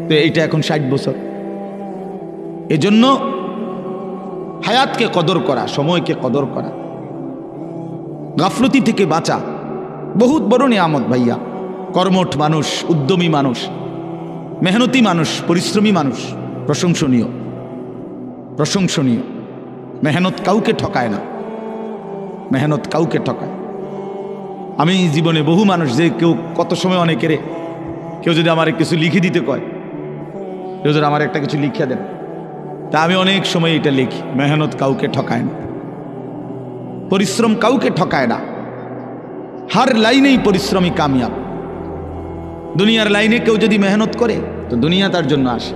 তো এইটা এখন 60 বছর। এজন্য হায়াতকে কদর করা, সময়কে কদর করা, গাফলতি থেকে বাঁচা বহুত বড় নিয়ামত ভাইয়া। কর্মঠ মানুষ, উদ্যমী মানুষ, মেহনতি মানুষ, পরিশ্রমী মানুষ প্রশংসনীয়, প্রশংসনীয়। মেহনত কাউকে ঠকায় না, মেহনত কাউকে ঠকায়। আমি জীবনে বহু মানুষ, যে কেউ কত সময় অনেকেরে, কেউ যদি আমার কিছু লিখে দিতে কয়, কেউ যদি আমার একটা কিছু লিখিয়া দেন, তা আমি অনেক সময় এটা লিখি। মেহনত কাউকে ঠকায় না, পরিশ্রম কাউকে ঠকায় না। হার লাইনেই পরিশ্রমী কামিয়াব। দুনিয়ার লাইনে কেউ যদি মেহনত করে তো দুনিয়া তার জন্য আসে,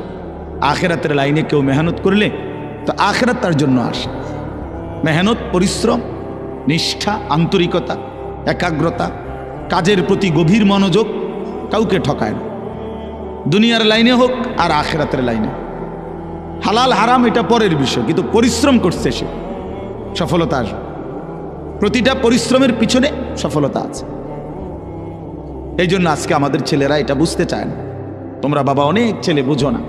আখেরাতের লাইনে কেউ মেহনত করলে তো আখেরাত তার জন্য আসে। মেহনত, পরিশ্রম, নিষ্ঠা, আন্তরিকতা, একাগ্রতা, কাজের প্রতি গভীর মনোযোগ কাউকে ঠকায় না, দুনিয়ার লাইনে হোক আর আখেরাতের লাইনে। হালাল হারাম এটা পরের বিষয়, কিন্তু পরিশ্রম করছে সে, সফলতা আসবে। প্রতিটা পরিশ্রমের পিছনে সফলতা আছে। এই জন্য আজকে আমাদের ছেলেরা এটা বুঝতে চায় না। তোমরা বাবা অনেক ছেলে বুঝো না,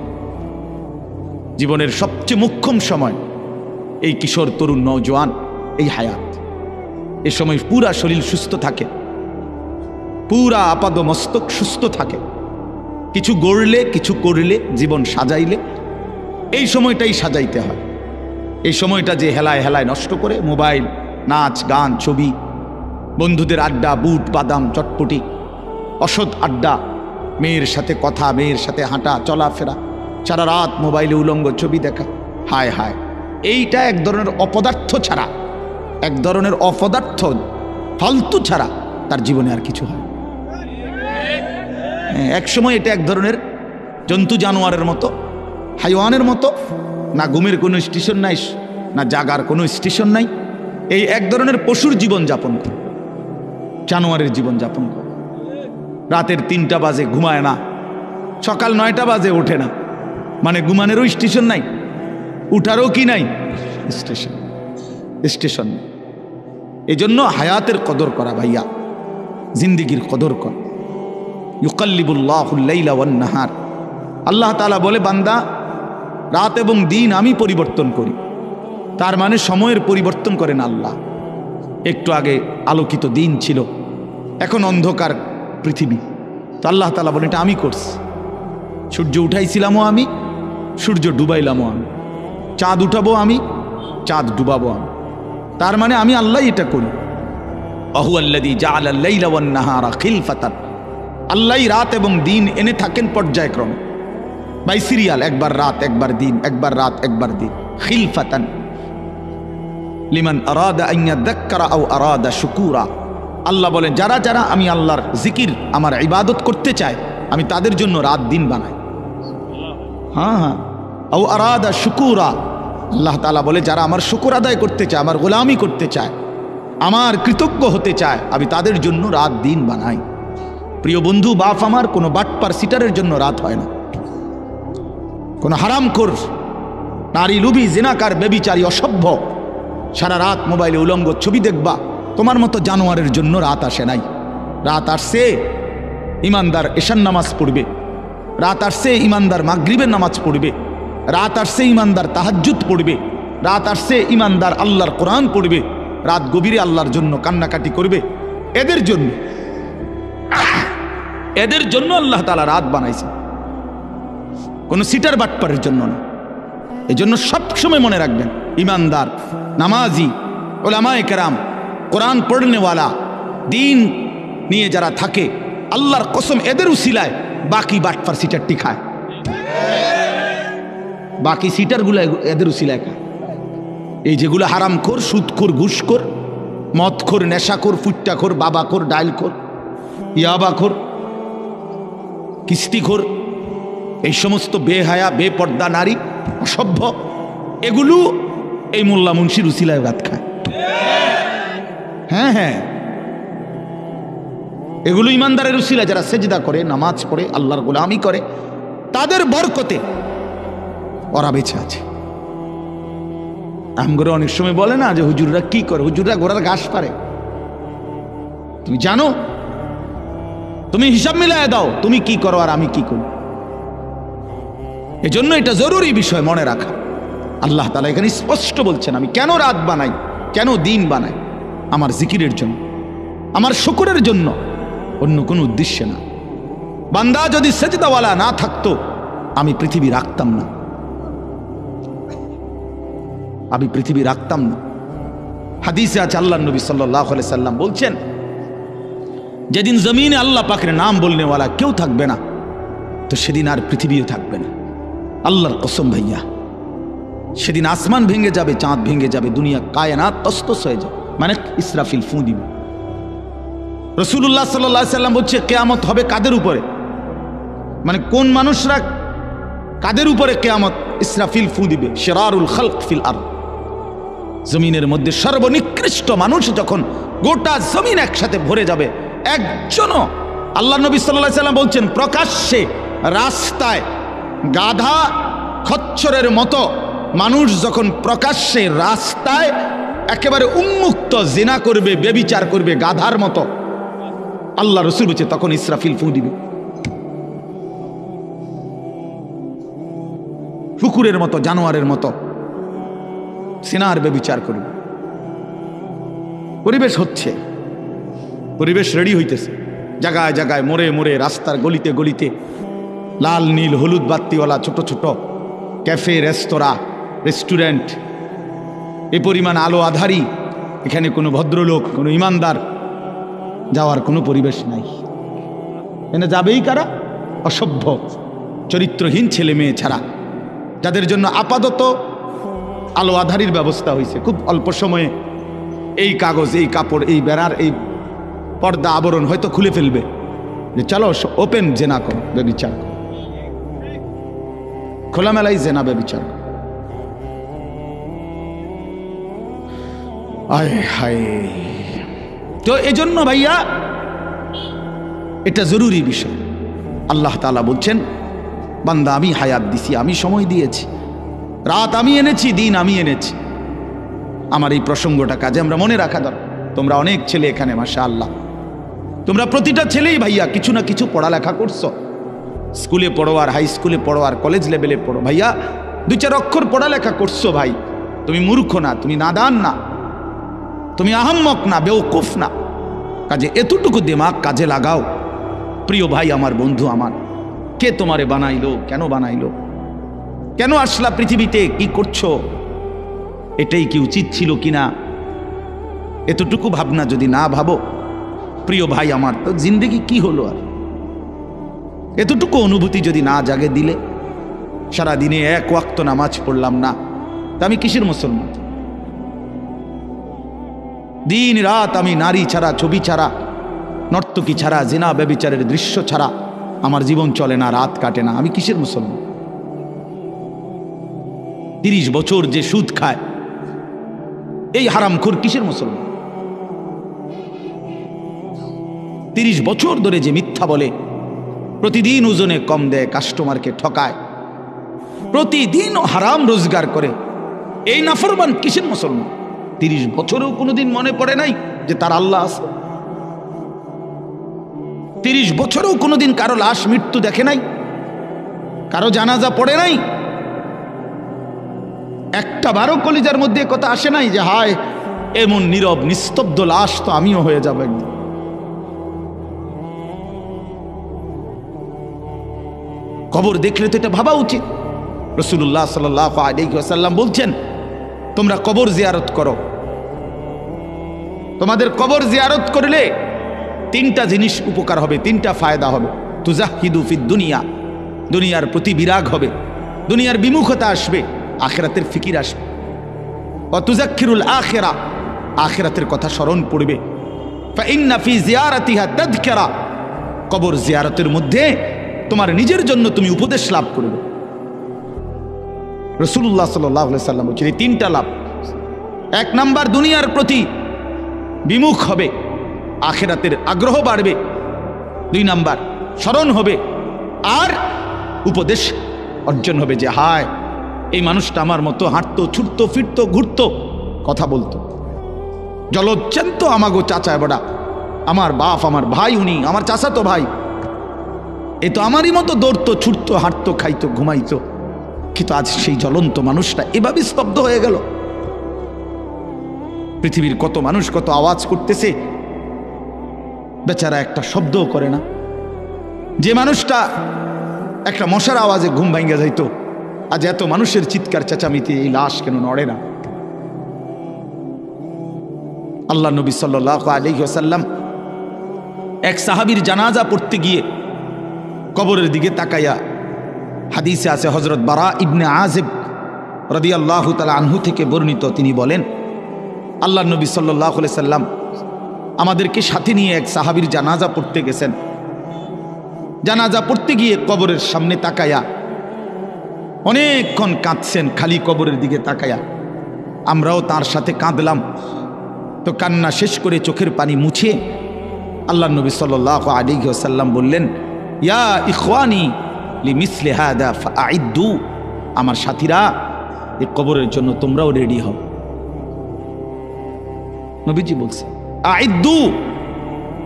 জীবনের সবচেয়ে মোক্ষম সময় এই কিশোর, তরুণ, নওজোয়ান, এই হায়াত। এই সময় পুরা শরীর সুস্থ থাকে, পুরা আপাদ মস্তক সুস্থ থাকে। কিছু গড়লে, কিছু করলে, জীবন সাজাইলে এই সময়টাই সাজাইতে হয়। এই সময়টা যে হেলায় হেলায় নষ্ট করে, মোবাইল, নাচ, গান, ছবি, বন্ধুদের আড্ডা, বুট বাদাম, চটপটি, অসৎ আড্ডা, মেয়ের সাথে কথা, মেয়ের সাথে হাঁটা চলাফেরা, সারা রাত মোবাইলে উলঙ্গ ছবি দেখা, হায় হায়। এইটা এক ধরনের অপদার্থ ছাড়া, এক ধরনের অপদার্থ ফালতু ছাড়া তার জীবনে আর কিছু হয়। এক সময় এটা এক ধরনের জন্তু জানোয়ারের মতো, হাইওয়ানের মতো, না ঘুমের কোনো স্টেশন নাই, না জাগার কোনো স্টেশন নাই। এই এক ধরনের পশুর জীবন যাপন করে, জানোয়ারের জীবন যাপন করে। রাতের 3টা বাজে ঘুমায় না, সকাল 9টা বাজে ওঠে না, মানে ঘুমানেরও স্টেশন নাই, উঠারও কি নাই স্টেশন, স্টেশন। এই জন্য হায়াতের কদর করা ভাইয়া, জিন্দিগির কদর কর। ইউকাল্লিবুল্লাহুল লাইলা ওয়ান নাহার, আল্লাহ তাআলা বলে, বান্দা রাত এবং দিন আমি পরিবর্তন করি। তার মানে সময়ের পরিবর্তন করেন আল্লাহ। একটু আগে আলোকিত দিন ছিল, এখন অন্ধকার পৃথিবী। তো আল্লাহ তাআলা বলেন এটা আমি করছি। সূর্য উঠাইছিলামও আমি, সূর্য ডুবাইলামও আমি, চাঁদ উঠাবো আমি, চাঁদ ডুবাবো আমি। তার মানে আমি আল্লাহ এটা করি। আহুয়াল্লাযী জাআলাল লাইলা ওয়ান নাহারা খিলফাতান, আল্লাহই রাত এবং দিন এনে থাকেন পর্যায়ক্রমে, বাই সিরিয়াল, একবার রাত একবার দিন, একবার রাত একবার দিন। খিলফাতান লিমান আরাদা আন ইয়াযাক্কারা আও আরাদা শুকুরা। আল্লাহ বলেন, যারা যারা আমি আল্লাহর জিকির, আমার ইবাদত করতে চায়, আমি তাদের জন্য রাত দিন বানাই। হ্যাঁ হ্যাঁ, আও আরাদা শুকুরা, আল্লাহ তাআলা বলে যারা আমার শুকর আদায় করতে চায়, আমার গোলামি করতে চায়, আমার কৃতজ্ঞ হতে চায়, আমি তাদের জন্য রাত দিন বানাই। প্রিয় বন্ধু, বাপ আমার, কোনো বাটপার সিটারের জন্য রাত হয় না। কোনো হারামখোর, নারী লুবি, জিনাকার, বেবিচারী, অসভ্য সারা রাত মোবাইলে উলঙ্গ ছবি দেখবা, তোমার মতো জানোয়ারের জন্য রাত আসে নাই। রাত আসছে ইমানদার এশার নামাজ পড়বে, রাত আসছে ইমানদার মাগরিবের নামাজ পড়বে, রাত আসছে ইমানদার তাহাজ্জুদ পড়বে, রাত আসছে ইমানদার আল্লাহর কোরআন পড়বে, রাত গভীরে আল্লাহর জন্য কান্নাকাটি করবে। এদের জন্য, এদের জন্য আল্লাহ তাআলা রাত বানাইছে, কোনো সিটার বাটপারের জন্য না। এই জন্য সবসময় মনে রাখবেন, ইমানদার, নামাজি, উলামায়ে কেরাম, কোরআন পড়নেওয়ালা, দিন নিয়ে যারা থাকে, আল্লাহর কসম এদের উসিলায় বাকি বাটপার সিটারটি খায়, বাকি সিটারগুলো এদের উসিলায় খায়। এই যেগুলো হারামখোর, সুদখোর, ঘুষখোর, মদখোর, নেশাখোর, ফুট্টাখোর, বাবাখোর, ডাইলখোর, ইয়াবাখোর, কিস্তিখোর, এই সমস্ত বেহায়া, বেপর্দা নারী, অসভ্য, এগুলো এই মোল্লা মুন্সির উসিলায় ভাত খায়। হ্যাঁ হ্যাঁ, এগুলো ইমানদারের উসিলা, যারা সেজদা করে, নামাজ পড়ে, আল্লাহর গোলামি করে, তাদের বরকতে ওরা বেঁচে আছে। আমগরে অনেক সময় বলে না যে হুজুররা কি করে, হুজুররা ঘোড়ার ঘাস পারে। তুমি জানো? তুমি হিসাব মিলায় দাও, তুমি কি করো আর আমি কি করি। এজন্য এটা জরুরি বিষয় মনে রাখা। আল্লাহ তাআলা এখানে স্পষ্ট বলছেন, আমি কেন রাত বানাই, কেন দিন বানাই? আমার জিকিরের জন্য, আমার শুকরের জন্য, অন্য কোনো উদ্দেশ্যে না। বান্দা যদি সেজদাওয়ালা না থাকতো আমি পৃথিবী রাখতাম না, আমি পৃথিবী রাখতাম না। হাদিসে আছে আল্লাহ নবী সাল্লাল্লাহু আলাইহি সাল্লাম বলছেন, যেদিন জমিনে আল্লাহ পাকের নাম বলনেওয়ালা কেউ থাকবে না, তো সেদিন আর পৃথিবীও থাকবে না। আল্লাহর কসম ভাইয়া, সেদিন আসমান ভেঙে যাবে, চাঁদ ভেঙে যাবে, দুনিয়া কায়নাত তসতস হয়ে যাবে, মানে ইসরাফিল ফু দিবে। রাসূলুল্লাহ সাল্লাল্লাহু আলাইহি সাল্লাম বলছে কিয়ামত হবে কাদের উপরে, মানে কোন মানুষরা কাদের উপরে কিয়ামত ইসরাফিল ফু দিবে? শিরারুল খালক ফিল আরদ, জমিনের মধ্যে সর্বনিকৃষ্ট মানুষ যখন গোটা জমিন একসাথে ভরে যাবে, একজনও, আল্লাহ নবী সাল্লাল্লাহু আলাইহি সাল্লাম বলছেন প্রকাশ্যে রাস্তায় গাধা খচ্চরের মতো মানুষ যখন প্রকাশ্যে রাস্তায় একেবারে উন্মুক্ত জিনা করবে, ব্যভিচার করবে গাধার মতো, আল্লাহ রাসূল বলছে তখন ইসরাফিল ফু দিবে। কুকুরের মতো, জানোয়ারের মতো সিনার ব্যভিচার করবে। পরিবেশ হচ্ছে, পরিবেশ রেডি হইতেছে, জায়গায় জায়গায়, মোড়ে মোড়ে, রাস্তার গলিতে গলিতে লাল নীল হলুদ বাত্তিওয়ালা ছোট ছোট ক্যাফে, রেস্তোরাঁ, রেস্টুরেন্ট, এ পরিমাণ আলো আধারি, এখানে কোনো ভদ্রলোক, কোনো ইমানদার যাওয়ার কোনো পরিবেশ নাই। এনে যাবেই কারা? অসভ্য চরিত্রহীন ছেলে মেয়ে ছাড়া, যাদের জন্য আপাতত আলো আধারির ব্যবস্থা হয়েছে। খুব অল্প সময়ে এই কাগজ, এই কাপড়, এই বেড়ার এই পর্দা আবরণ হয়তো খুলে ফেলবে, যে চলো ওপেন জেনা করো, ব্যভিচার করো, খোলামেলাই জেনা ব্যভিচার করো। আয় হায়! তো এজন্য ভাইয়া এটা জরুরি বিষয়। আল্লাহ তাআলা বলছেন, বান্দা আমি হায়াত দিছি, আমি সময় দিয়েছি, রাত আমি এনেছি, দিন আমি এনেছি। আমার এই প্রসঙ্গটা কাজে আমরা মনে রাখা দরকার। তোমরা অনেক ছেলে এখানে, মাশাআল্লাহ, তোমরা প্রতিটা ছেলেই ভাইয়া কিছু না কিছু পড়ালেখা করছো। স্কুলে পড়ো, আর হাই স্কুলে পড়ো, আর কলেজ লেভেলে পড়ো, ভাইয়া দুই চার অক্ষর পড়ালেখা করছো। ভাই তুমি মূর্খ না, তুমি নাদান না, তুমি আহাম্মক না, বেওকুফ না। কাজে এতটুকু দিমাগ কাজে লাগাও। প্রিয় ভাই আমার, বন্ধু আমার, কে তোমারে বানাইলো, কেন বানাইলো, কেন আসলা পৃথিবীতে, কি করছো, এটাই কি উচিত ছিল কিনা, এতটুকু ভাবনা যদি না ভাবো, প্রিয় ভাই আমার, তো জিন্দেগি কি হলো? আর এতটুকু অনুভূতি যদি না জাগে দিলে, সারাদিনে এক ওয়াক্ত নামাজ পড়লাম না, তা আমি কিসের মুসলমান? দিন রাত আমি নারী ছাড়া, ছবি ছাড়া, নর্তকী ছাড়া, জিনা ব্যভিচারের দৃশ্য ছাড়া আমার জীবন চলে না, রাত কাটে না, আমি কিসের মুসলমান? 30 বছর যে সুদ খায়, এই হারামখোর কিসের মুসলমান? 30 বছর ধরে যে মিথ্যা বলে, প্রতিদিন ওজনে কম দেয়, কাস্টমারকে ঠকায়, প্রতিদিন হারাম রোজগার করে, এই নাফরমান কিসের মুসলমান? 30 বছরেও কোনোদিন মনে পড়ে নাই যে তার আল্লাহ আছে? 30 বছরেও কোনোদিন কারো লাশ মৃত্যু দেখে নাই, কারো জানাজা পড়ে নাই, একটা বারো কলিজার মধ্যে কথা আসে নাই যে হায় এমন নীরব নিস্তব্ধ লাশ তো আমিও হয়ে যাব একদিন। কবর দেখলে তো এটা ভাবা উচিত। রাসূলুল্লাহ সাল্লাল্লাহু আলাইহি ওয়াসাল্লাম বলছেন, তোমরা কবর জিয়ারত করো। তোমাদের কবর জিয়ারত করলে 3টা জিনিস উপকার হবে, 3টা ফায়দা হবে। তুজাহিদু ফিদ দুনিয়া, দুনিয়ার প্রতি বিরাগ হবে, দুনিয়ার বিমুখতা আসবে, আখিরাতের ফিকির আসবে। ওয়া তুযাক্কিরুল আখিরা, আখিরাতের কথা স্মরণ পড়বে। ফা ইন্না ফি জিয়ারাতিহা তাযকিরা, কবর জিয়ারতের মধ্যে তোমার নিজের জন্য তুমি উপদেশ লাভ করবে। রাসূলুল্লাহ সাল্লাল্লাহু আলাইহি ওয়াসাল্লাম বলেছেন 3টা লাভ। 1 নাম্বার, দুনিয়ার প্রতি বিমুখ হবে, আখিরাতের আগ্রহ বাড়বে। 2 নাম্বার, স্মরণ হবে, আর উপদেশ অর্জন হবে যে হায় এই মানুষটা আমার মতো হাঁটতো, ছুটতো, ফিরতো, ঘুরতো, কথা বলতো, জলচ্ছান্ত আমাগো চাচায় বড়া, আমার বাপ, আমার ভাই, উনি আমার চাচাতো ভাই, এ তো আমারই মতো দৌড়তো, ছুটতো, হাঁটতো, খাইতো, ঘুমাইতো, কিন্তু আজ সেই জ্বলন্ত মানুষটা এভাবে স্তব্ধ হয়ে গেল। পৃথিবীর কত মানুষ কত আওয়াজ করতেছে, বেচারা একটা শব্দও করে না। যে মানুষটা একটা মশার আওয়াজে ঘুম ভাঙ্গা যাইতো, আজ এত মানুষের চিৎকার চেঁচামেচি, এই লাশ কেন নড়ে না? আল্লাহ নবী সাল্লাল্লাহু আলাইহি ওয়াসাল্লাম এক সাহাবীর জানাজা পড়তে গিয়ে কবরের দিকে তাকাইয়া, হাদিসে আছে হযরত বারা ইবনে আযিব রাদিয়াল্লাহু তাআলা আনহু থেকে বর্ণিত, তিনি বলেন আল্লাহ নবী সাল্লাল্লাহু আলাইহি সাল্লাম আমাদেরকে সাথে নিয়ে এক সাহাবীর জানাজা পড়তে গেছেন। জানাজা পড়তে গিয়ে কবরের সামনে তাকায়া অনেকক্ষণ কাঁদছেন, খালি কবরের দিকে তাকায়া। আমরাও তার সাথে কাঁদলাম। তো কান্না শেষ করে চোখের পানি মুছে আল্লাহ নবী সাল্লাল্লাহু আলাইহি ওয়াসাল্লাম বললেন, ইয়া ইখওয়ানি লিমিসলি হাদা ফাআইদ্দু, আমার সাথীরা এই কবরের জন্য তোমরাও রেডি হও। নবীজি বলছে আইদ্দু,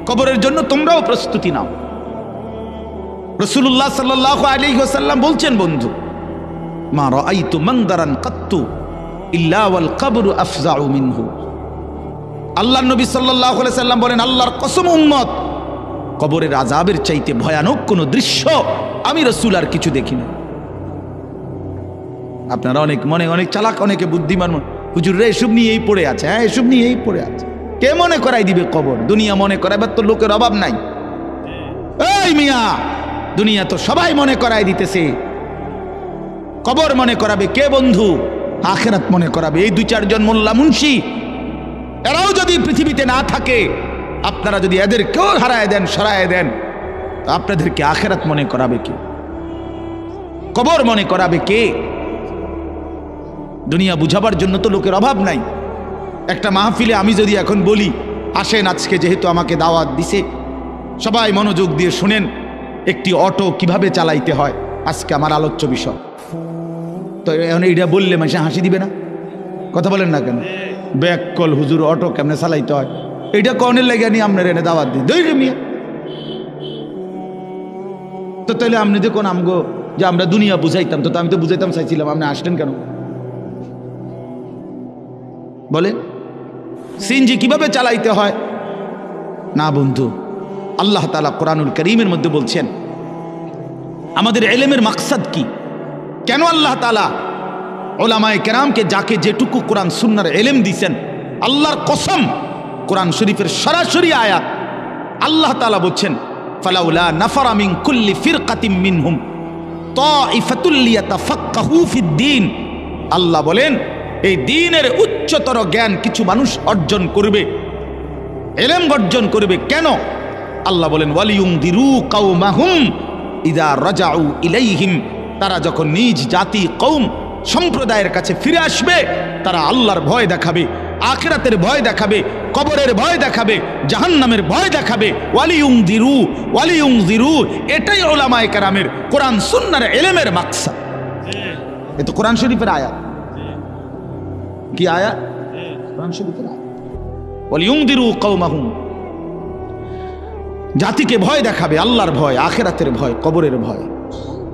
কবরের জন্য তোমরাও প্রস্তুতি নাও। রাসূলুল্লাহ সাল্লাল্লাহু আলাইহি ওয়াসাল্লাম বলছেন, বন্ধু, মা রাআইতু মানদারান কাত্তু ইল্লা ওয়াল কবরু আফজাউ মিনহু। আল্লাহর নবী সাল্লাল্লাহু আলাইহি ওয়াসাল্লাম বলেন, আল্লাহর কসম উম্মত, কবরের আযাবের চাইতে ভয়ানক কোনো দৃশ্য আমি রাসূল আর কিছু দেখি না। আপনারা অনেক চালাক, অনেকে বুদ্ধিমান, হুজুররা এসব নিয়েই পড়ে আছে। হ্যাঁ, এসব নিয়েই পড়ে আছে। কে মনে করাই দিবে কবর? দুনিয়া মনে করাইবার তো লোকের অভাব নাই। এই মিয়া, দুনিয়া তো সবাই মনে করাই দিতেছে। কবর মনে করাবে কে বন্ধু? আখিরাত মনে করাবে এই 2-4 জন মোল্লা মুন্সি। এরাও যদি পৃথিবীতে না থাকে, আপনারা যদি এদেরকেও হারায় দেন, সরায় দেন, আপনাদেরকে আখিরাত মনে করাবে কে? কবর মনে করাবে কে? দুনিয়া বুঝাবার জন্য তো লোকের অভাব নাই। একটা মাহফিলে আমি যদি এখন বলি, আসেন আজকে যেহেতু আমাকে দাওয়াত দিছে, সবাই মনোযোগ দিয়ে শুনেন একটি অটো কিভাবে চালাইতে হয়, আজকে আমার আলোচ্য বিষয়। তো এখন এইটা বললে মানুষ হাসি দিবে না? কথা বলেন না কেন? ব্যাক কল হুজুর, অটো কেমনে চালাইতে হয় এইটা কনের লেগে নিয়ে আপনার এনে দাওয়াত দিই দই মিয়া। তো তাহলে আপনি দেখুন আমগো যে আমরা দুনিয়া বুঝাইতাম, তো আমি তো বুঝাইতাম চাইছিলাম, আপনি আসলেন কেন? বলেন সিএনজি কিভাবে চালাইতে হয়? না বন্ধু, আল্লাহ তাআলা কোরআনুল কারীমের মধ্যে বলছেন আমাদের ইলমের মাকসাদ কি, কেন আল্লাহ তাআলা উলামায়ে কেরামকে যাকে যেটুকু কোরআন সুন্নাহর ইলম দিয়েছেন, আল্লাহর কসম কোরআন শরীফের সরাসরি আয়াত আল্লাহ তাআলা বলছেন, ফালাউলা নাফারা মিন কুল্লি ফিরকাতিম মিনহুম তাইফাতুল লিয়াতাফাক্কাহু ফিদ্দীন। আল্লাহ বলেন এই দ্বীনের উচ্চতর জ্ঞান কিছু মানুষ অর্জন করবে, ইলম অর্জন করবে। কেন? আল্লাহ বলেন ওয়ালিয়ুনদিরু কওমাহুম ইযা রাজাউ ইলাইহিম, তারা যখন নিজ জাতি কওম সম্প্রদায়ের কাছে ফিরে আসবে, তারা আল্লাহর ভয় দেখাবে, আখিরাতের ভয় দেখাবে, কবরের ভয় দেখাবে, জাহান্নামের ভয় দেখাবে। ওয়ালিয়ুনদিরু, এটাই উলামায়ে কেরামের কোরআন সুন্নাহর ইলমের মাকসাদ। এ তো কোরআন শরীফের আয়াত। কি আয়াত? কোরআন শরীফের আয়াত। ওয়ালিয়ুনদিরু কওমাহুম, জাতিকে ভয় দেখাবে, আল্লাহর ভয়, আখিরাতের ভয়, কবরের ভয়,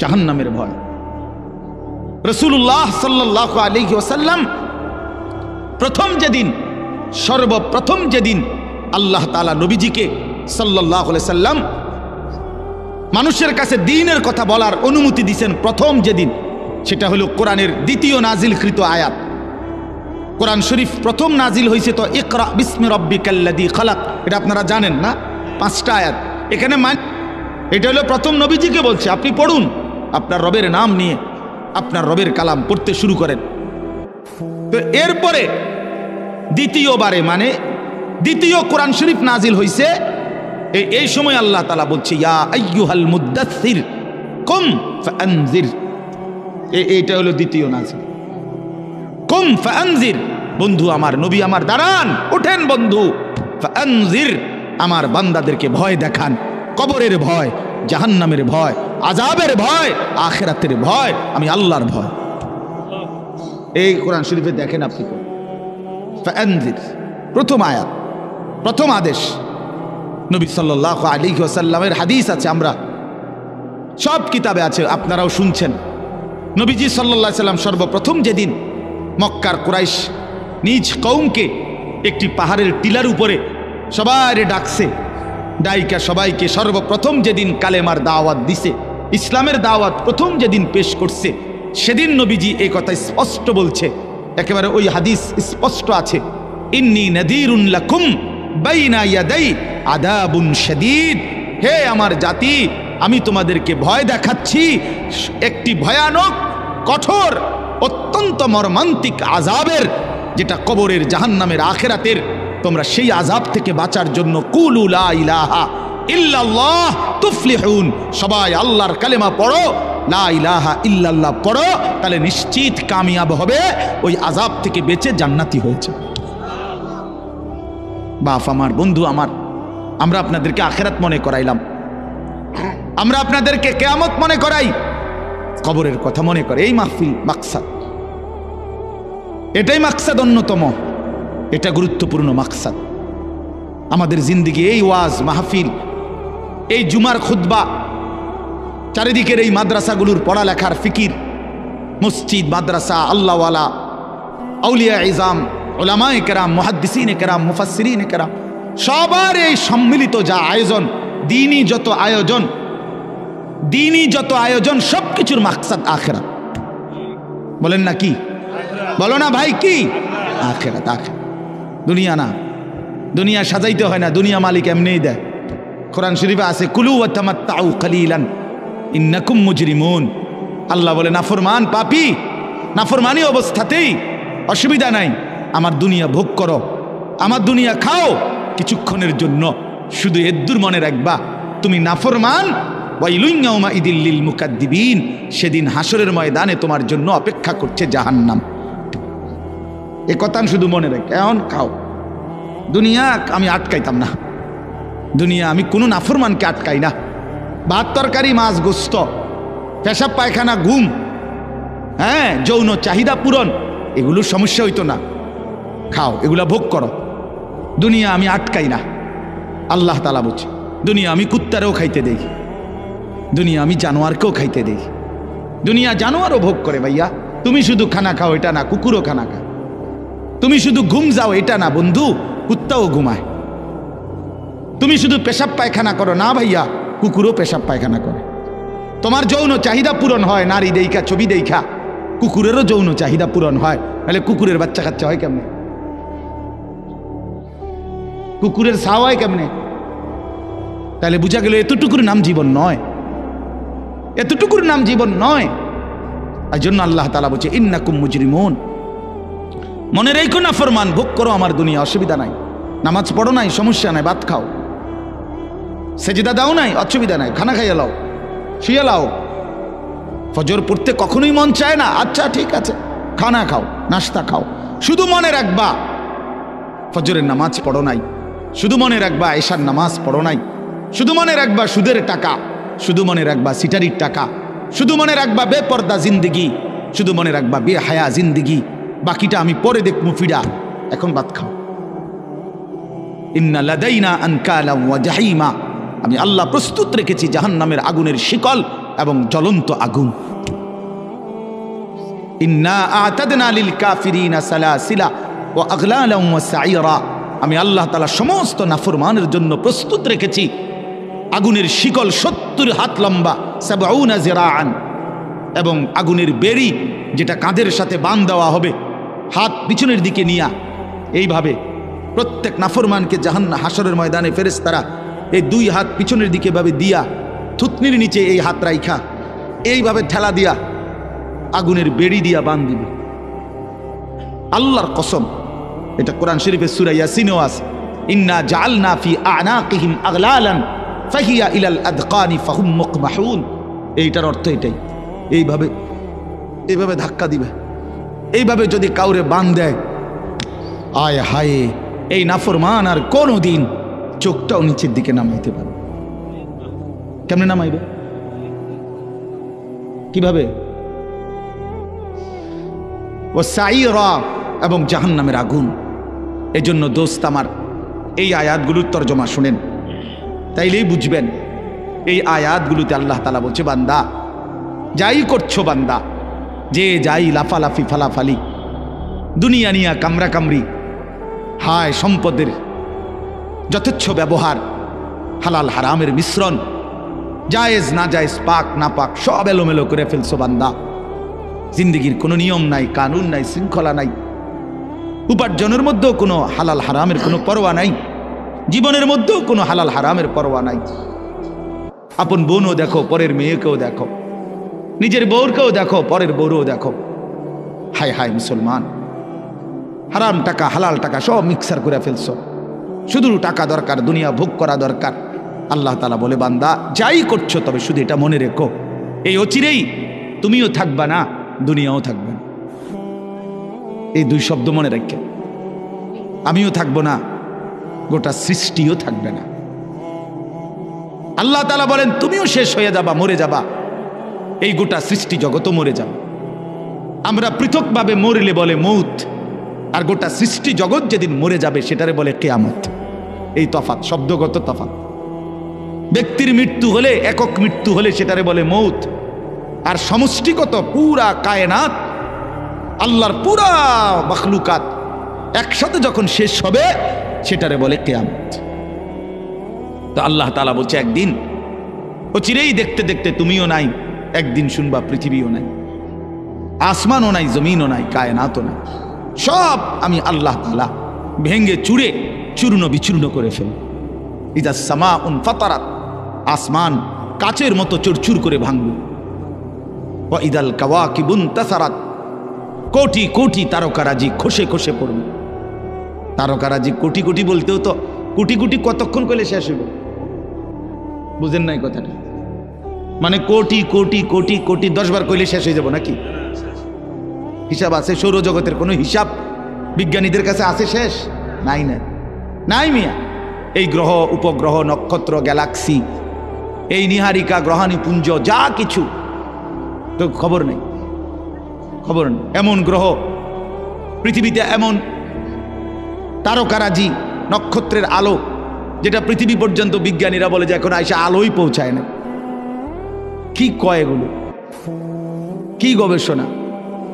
জাহান্নামের ভয়। রাসূলুল্লাহ সাল্লাল্লাহু আলাইহি ওয়াসাল্লাম সর্বপ্রথম যেদিন আল্লাহ তাআলা নবীজিকে সাল্লাল্লাহু আলাইহি সাল্লাম মানুষের কাছে দ্বীনের কথা বলার অনুমতি দিয়েছেন, প্রথম যেদিন, সেটা হলো কোরআনের দ্বিতীয় নাজিলকৃত আয়াত। কোরআন শরীফ প্রথম নাজিল হয়েছে তো ইকরা বিসমি রাব্বিকাল্লাযী খালাক, এটা আপনারা জানেন না? 5টা আয়াত এখানে। এটা হলো প্রথম নবীজিকে বলছে, আপনি পড়ুন, আপনার রবের নাম নিয়ে আপনার রবের কালাম পড়তে শুরু করেন। তো এরপরে দ্বিতীয়বারে, মানে দ্বিতীয় কোরআন শরীফ নাজিল হয়েছে, এই সময় আল্লাহ তাআলা বলছে ইয়া আইয়ুহাল মুদ্দাসসির কুম ফাআনজির। এইটা হলো দ্বিতীয় নাজিল। কুম ফাআনজির, বন্ধু আমার, নবী আমার, দাঁড়ান, ওঠেন বন্ধু, ফাআনজির, আমার বান্দাদেরকে ভয় দেখান, কবরের ভয়, জাহান্নামের ভয়, আযাবের ভয়, আখিরাতের ভয়, আমি আল্লাহর ভয়। এই কোরআন শরীফে দেখেন আপনি, ফাআনজির প্রথম আয়াত, প্রথম আদেশ। নবী সাল্লাল্লাহু আলাইহি ওয়াসাল্লামের হাদিস আছে, আমরা সব কিতাবে আছে, আপনারাও শুনছেন। নবীজি সাল্লাল্লাহু আলাইহি সাল্লাম সর্বপ্রথম যেদিন মক্কার কুরাইশ নিজ কওমকে একটি পাহাড়ের টিলার উপরে সবাইরে ডাকছে, ডাইকা সবাইকে সর্বপ্রথম যেদিন কালেমার দাওয়াত দিছে, ইসলামের দাওয়াত প্রথম যেদিন পেশ করছে, সেদিন নবীজি এই কথা স্পষ্ট বলছে, একেবারে ওই হাদিস স্পষ্ট আছে, ইন্নী নাযীরুন লাকুম বাইনা ইয়াদাই আযাবুন শাদীদ, হে আমার জাতি, আমি তোমাদেরকে ভয় দেখাচ্ছি একটি ভয়ানক, কঠোর, অত্যন্ত মর্মান্তিক আযাবের, যেটা কবরের, জাহান্নামের, আখিরাতের। তোমরা সেই আযাব থেকে বাঁচার জন্য কুলু লা ইলাহা ইল্লাল্লাহ তুফলিহুন, সবাই আল্লাহর কালেমা পড়ো, লা ইলাহা ইল্লাল্লাহ পড়ো, তাহলে নিশ্চিত কামিয়াব হবে, ওই আযাব থেকে বেঁচে জান্নাতি হয়েছে। বাপ আমার, বন্ধু আমার, আমরা আপনাদেরকে আখিরাত মনে করাইলাম, আমরা আপনাদেরকে কিয়ামত মনে করাই, কবরের কথা মনে করে। এই মাহফিল মাকসাদ, এটাই মাকসাদ অন্যতম, এটা গুরুত্বপূর্ণ মাকসাদ আমাদের জিন্দেগি। এই ওয়াজ মাহফিল, এই জুমার খুতবা, চারিদিকের এই মাদ্রাসাগুলোর পড়ালেখার ফিকির, মসজিদ, মাদ্রাসা, আল্লাহওয়ালা, আউলিয়া ইজাম, উলামায়ে কেরাম, মুহাদ্দিসিনে কেরাম, মুফাসসিরিনে কেরাম, সবার এই সম্মিলিত যা আয়োজন, দ্বীনি যত আয়োজন, দ্বীনি যত আয়োজন, সবকিছুর মাকসাদ আখিরাত। বলেন না কি? বলো না ভাই, কি? আখিরাত। আখিরাত, দুনিয়া না। দুনিয়া সাজাইতে হয় না, দুনিয়া মালিক এমনিই দেয়। কোরআন শরীফে আছে, কুলু ওয়া তামাত্তাউ কালিলান ইন্নাকুম মুজরিমুন। আল্লাহ বলে, নাফরমান, পাপী, নাফরমানি অবস্থাতেই অসুবিধা নাই, আমার দুনিয়া ভোগ করো, আমার দুনিয়া খাও কিছুক্ষণের জন্য, শুধু এদ্দুর মনে রাখবা, তুমি নাফরমান, ওয়াইলুন ইয়াউমাইদিল লিল মুকাদ্দিবিন, সেদিন হাসরের ময়দানে তোমার জন্য অপেক্ষা করছে জাহান্নাম। এ কথা শুধু মনে রাখ, এখন খাও। দুনিয়া আমি আটকাইতাম না, দুনিয়া আমি কোনো নাফরমানকে আটকাই না। ভাত তরকারি, মাছ, গোস্ত, পেশাব পায়খানা, ঘুম, হ্যাঁ, যৌন চাহিদা পূরণ, এগুলোর সমস্যা হইতো না, খাও, এগুলা ভোগ করো। দুনিয়া আমি আটকাই না। আল্লাহ তাআলা বলছে, দুনিয়া আমি কুত্তারেও খাইতে দেই, দুনিয়া আমি জানোয়ারকেও খাইতে দেই। দুনিয়া জানোয়ারও ভোগ করে ভাইয়া। তুমি শুধু খানা খাও এটা না, কুকুরও খানা খায়। তুমি শুধু ঘুম যাও এটা না বন্ধু, কুত্তাও ঘুমায়। তুমি শুধু পেশাব পায়খানা করো না ভাইয়া, কুকুরও পেশাব পায়খানা করে। তোমার যৌন চাহিদা পূরণ হয় নারী দেখা, ছবি দেখা, কুকুরেরও যৌন চাহিদা পূরণ হয়। তাহলে কুকুরের বাচ্চা কাচ্চা হয় কেমনে? কুকুরের ছাও হয় কেমনে? তাহলে বুঝা গেল এতটুকুর নাম জীবন নয়, এতটুকুর নাম জীবন নয়। এই জন্য আল্লাহ তাআলা বলছে, ইন্নাকুম মুজরিমুন, মনে রেখো নাফরমান, ভোগ করো আমার দুনিয়া, অসুবিধা নাই। নামাজ পড়ো নাই, সমস্যা নাই, ভাত খাও। সেজদা দাও নাই, অসুবিধা নাই, খানা খাইয়া লাও, শুয়ে লাও। ফজর পড়তে কখনোই মন চায় না, আচ্ছা ঠিক আছে, খানা খাও, নাস্তা খাও। শুধু মনে রাখবা ফজরের নামাজ পড়ো নাই, শুধু মনে রাখবা এশার নামাজ পড়ো নাই, শুধু মনে রাখবা সুদের টাকা, শুধু মনে রাখবা সিটারির টাকা, শুধু মনে রাখবা বেপর্দা জিন্দিগি, শুধু মনে রাখবা বেহায়া জিন্দিগি। বাকিটা আমি পরে দেখবো, ফিরা, এখন ভাত খাও। ইন্না লাদাইনা আনকালাম ওয়া জাহিমা, আমি আল্লাহ প্রস্তুত রেখেছি জাহান্নামের আগুনের শিকল এবং জ্বলন্ত আগুন। ইন্না আ'তাদনা লিল কাফিরিনা সালাসিলা ওয়া আগলালাম ওয়া সাইরা, আমি আল্লাহ তাআলা সমস্ত নাফরমানের জন্য প্রস্তুত রেখেছি আগুনের শিকল 70 হাত লম্বা, 70 জিরাআন, এবং আগুনের বেড়ি যেটা কাঁধের সাথে বাঁধ দেওয়া হবে, হাত পিছনের দিকে নিয়া, এইভাবে প্রত্যেক নাফরমানকে জাহান্নাম হাসরের ময়দানে ফেরেশতারা এই 2 হাত পিছনের দিকে ভাবে দিয়া, থুতনির নিচে এই হাত রাইখা এইভাবে ঠেলা দিয়া আগুনের বেড়ি দিয়া বাঁধ দিবে। আল্লাহর কসম, এটা কোরআন শরীফের সূরা ইয়াসিনেও আছে, ইন্না জাআলনা ফি আ'নাকিহিম আগলালান ফাহিয়া ইলাল আদকানি ফাহুম মুকমাহুন। এইটার অর্থ এটাই, এইভাবে এইভাবে ধাক্কা দিবে, এইভাবে যদি কাউরে বাঁধ দেয়, আয় হায়, এই নাফরমান আর কোনোদিন চোখটাও নিচের দিকে নামাইতে পারবে। কেমনে নামাইবে? কিভাবে? ও সাইরা, এবং জাহান্নামের আগুন। এজন্য দোস্ত আমার, এই আয়াতগুলোর তরজমা শুনেন, তাইলেই বুঝবেন। এই আয়াতগুলোতে আল্লাহ তাআলা বলছে, বান্দা যাই করছো বান্দা, যে যাই লাফালাফি ফালাফালি, দুনিয়া নিয়া কামরা কামরি, হায় সম্পদের যথেচ্ছ ব্যবহার, হালাল হারামের মিশ্রণ, জায়েজ না জায়েজ, পাক না পাক, সব এলোমেলো করে ফেলছো বান্দা। জিন্দগির কোনো নিয়ম নাই, কানুন নাই, শৃঙ্খলা নাই, উপার্জনের মধ্যেও কোনো হালাল হারামের কোনো পরোয়া নাই, জীবনের মধ্যেও কোনো হালাল হারামের পরোয়া নাই। আপন বোনও দেখো, পরের মেয়েকেও দেখো, নিজের বউরকেও দেখো, পরের বউরও দেখো। হায় হায় মুসলমান, হারাম টাকা হালাল টাকা সব মিক্সার করে ফেলছো। শুধু টাকা দরকার, দুনিয়া ভোগ করা দরকার। আল্লাহ তাআলা বলে, বান্দা যাই করছো তবে শুধু এটা মনে রেখো, এই অচিরেই তুমিও থাকবা না, দুনিয়াও থাকবে না। এই দুই শব্দ মনে রেখে, আমিও থাকবো না, গোটা সৃষ্টিও থাকবে না। আল্লাহ তাআলা বলেন তুমিও শেষ হয়ে যাবা, মরে যাবা, এই গোটা সৃষ্টি জগতও মরে যাবে। আমরা পৃথকভাবে মরলে বলে মৌত, আর গোটা সৃষ্টি জগৎ যেদিন মরে যাবে সেটারে বলে কিয়ামত। এই তফাৎ, শব্দগত তফাৎ। ব্যক্তির মৃত্যু হলে, একক মৃত্যু হলে সেটারে বলে মৌত, আর সমষ্টিগত পুরা কায়নাত, আল্লাহর পুরা মখলুকাত একসাথে যখন শেষ হবে সেটারে বলে কিয়ামত। তো আল্লাহ তাআলা বলছে একদিন অচিরেই দেখতে দেখতে তুমিও নাই, একদিন শুনবা পৃথিবীও নাই, আসমানও নাই, জমিনও নাই, কায়নাতও নাই, সব আমি আল্লাহ তাআলা ভেঙ্গে চুরে চূর্ণ বিচূর্ণ করে ফেল। ইদা সামাউন ফাতারাত, আসমান কাচের মতো চুরচুর করে ভাঙবে। ওয়া ইদাল কাওয়াকিবুন তাসারাত, কোটি কোটি তারকারাজি খসে খসে পড়বে। তারকারাজি কোটি কোটি বলতেও তো কোটি কোটি কতক্ষণ করলে শেষ হইব, বুঝেন নাই কথাটা? মানে কোটি কোটি কোটি কোটি 10 বার কইলে শেষ হয়ে যাব নাকি? হিসাব আছে? সৌরজগতের কোনো হিসাব বিজ্ঞানীদের কাছে আছে শেষ? নাই, না নাই মিয়া। এই গ্রহ উপগ্রহ নক্ষত্র গ্যালাক্সি, এই নিহারিকা গ্রহাণী পুঞ্জ যা কিছু তো খবর নেই, খবর নেই। এমন গ্রহ পৃথিবীতে, এমন তারকারাজি, নক্ষত্রের আলো যেটা পৃথিবী পর্যন্ত বিজ্ঞানীরা বলে যে এখন আইসা আলোই পৌঁছায় না। কি কয় এগুলো? কি গবেষণা?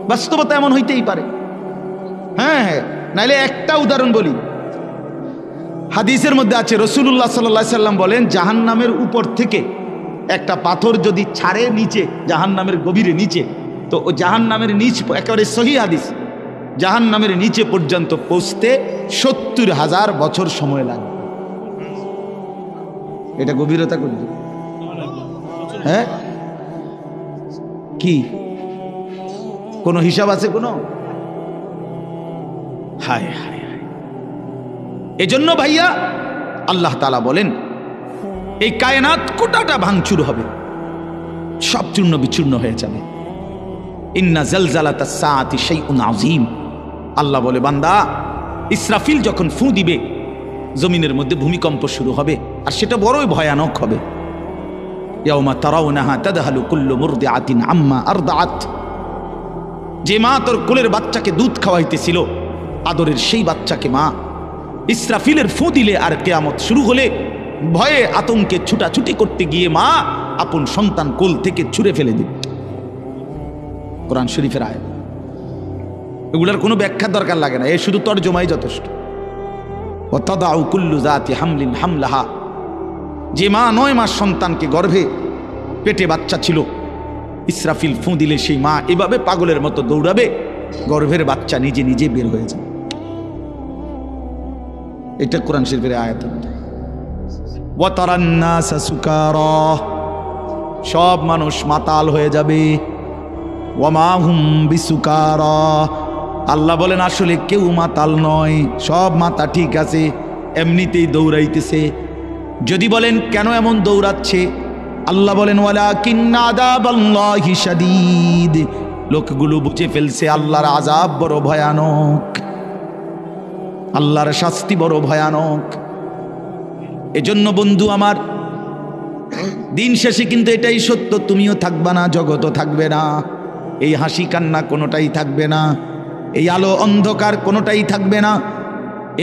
বাস্তবতা এমন হইতেই পারে। হ্যাঁ হ্যাঁ, নাইলে একটা উদাহরণ বলি। হাদিসের মধ্যে আছে, রাসূলুল্লাহ সাল্লাল্লাহু আলাইহি সাল্লাম বলেন, জাহান্নামের উপর থেকে একটা পাথর যদি ছাড়ে নিচে, জাহান্নামের গভীরে নিচে, তো ও জাহান্নামের নিচ, একেবারে সহিহ হাদিস, জাহান্নামের নিচে পর্যন্ত পৌঁছতে 70,000 বছর সময় লাগে। এটা গভীরতা করবে। হ্যাঁ, কি কোনো হিসাব আছে কোনো? হায় হায় হায়। এজন্য ভাইয়া আল্লাহ তাআলা বলেন এই কায়নাত কোটাটা ভাঙচুর হবে, সব চূর্ণ বিচূর্ণ হয়ে যাবে। ইন্না জালজালাতাস সাআতি শাইউন আযীম। আল্লাহ বলে, বান্দা ইসরাফিল যখন ফু দিবে জমিনের মধ্যে ভূমিকম্প শুরু হবে, আর সেটা বড়ই ভয়ানক হবে। ইয়াউমা তারাউনাহা তাদহালু কুল্লু মুরদিআতিন আম্মা আরদাআত। যে মা তোর কোলের বাচ্চাকে দুধ খাওয়াইতেছিল, আদরের সেই বাচ্চাকে মা ইসরাফিলের ফু দিলে আর কিয়ামত শুরু হলে ভয়ে আতঙ্কে ছুটাছুটি করতে গিয়ে মা আপন সন্তান কোল থেকে ছুঁড়ে ফেলে দিবে। কোরআন শরীফের আয়াত। এগুলার কোনো ব্যাখ্যার দরকার লাগে না, এ শুধু তর্জমাই যথেষ্ট। ওয়া তাদাউ কুল্লু যাতি হামলিন হামলাহা। যে মা 9 মাস সন্তানকে গর্ভে, পেটে বাচ্চা ছিল, ইসরাফিল ফু দিলে সেই মা এভাবে পাগলের মতো দৌড়াবে, গর্ভের বাচ্চা নিজে নিজে বের হয়ে যাবে। এটা কোরআন শরীফের আয়াত। ওয়া তারান নাসা সুকারা, সব মানুষ মাতাল হয়ে যাবে। ওয়া মা হুম বিসুকারা, আল্লাহ বলেন আসলে কেউ মাতাল নয়, সব মাথা ঠিক আছে, এমনিতেই দৌড়াইতেছে। যদি বলেন কেন এমন দৌড়াচ্ছে, আল্লাহ বলেন ওয়ালাকিন্না আযাবাল্লাহি শাদীদ, লোকগুলো বুঝে ফেলছে আল্লাহর আযাব বড় ভয়ানক, আল্লাহর শাস্তি বড় ভয়ানক। এজন্য বন্ধু আমার, দিন শেষে কিন্তু এটাই সত্য, তুমিও থাকবে না, জগতও থাকবে না, এই হাসি কান্না কোনোটাই থাকবে না, এই আলো অন্ধকার কোনোটাই থাকবে না,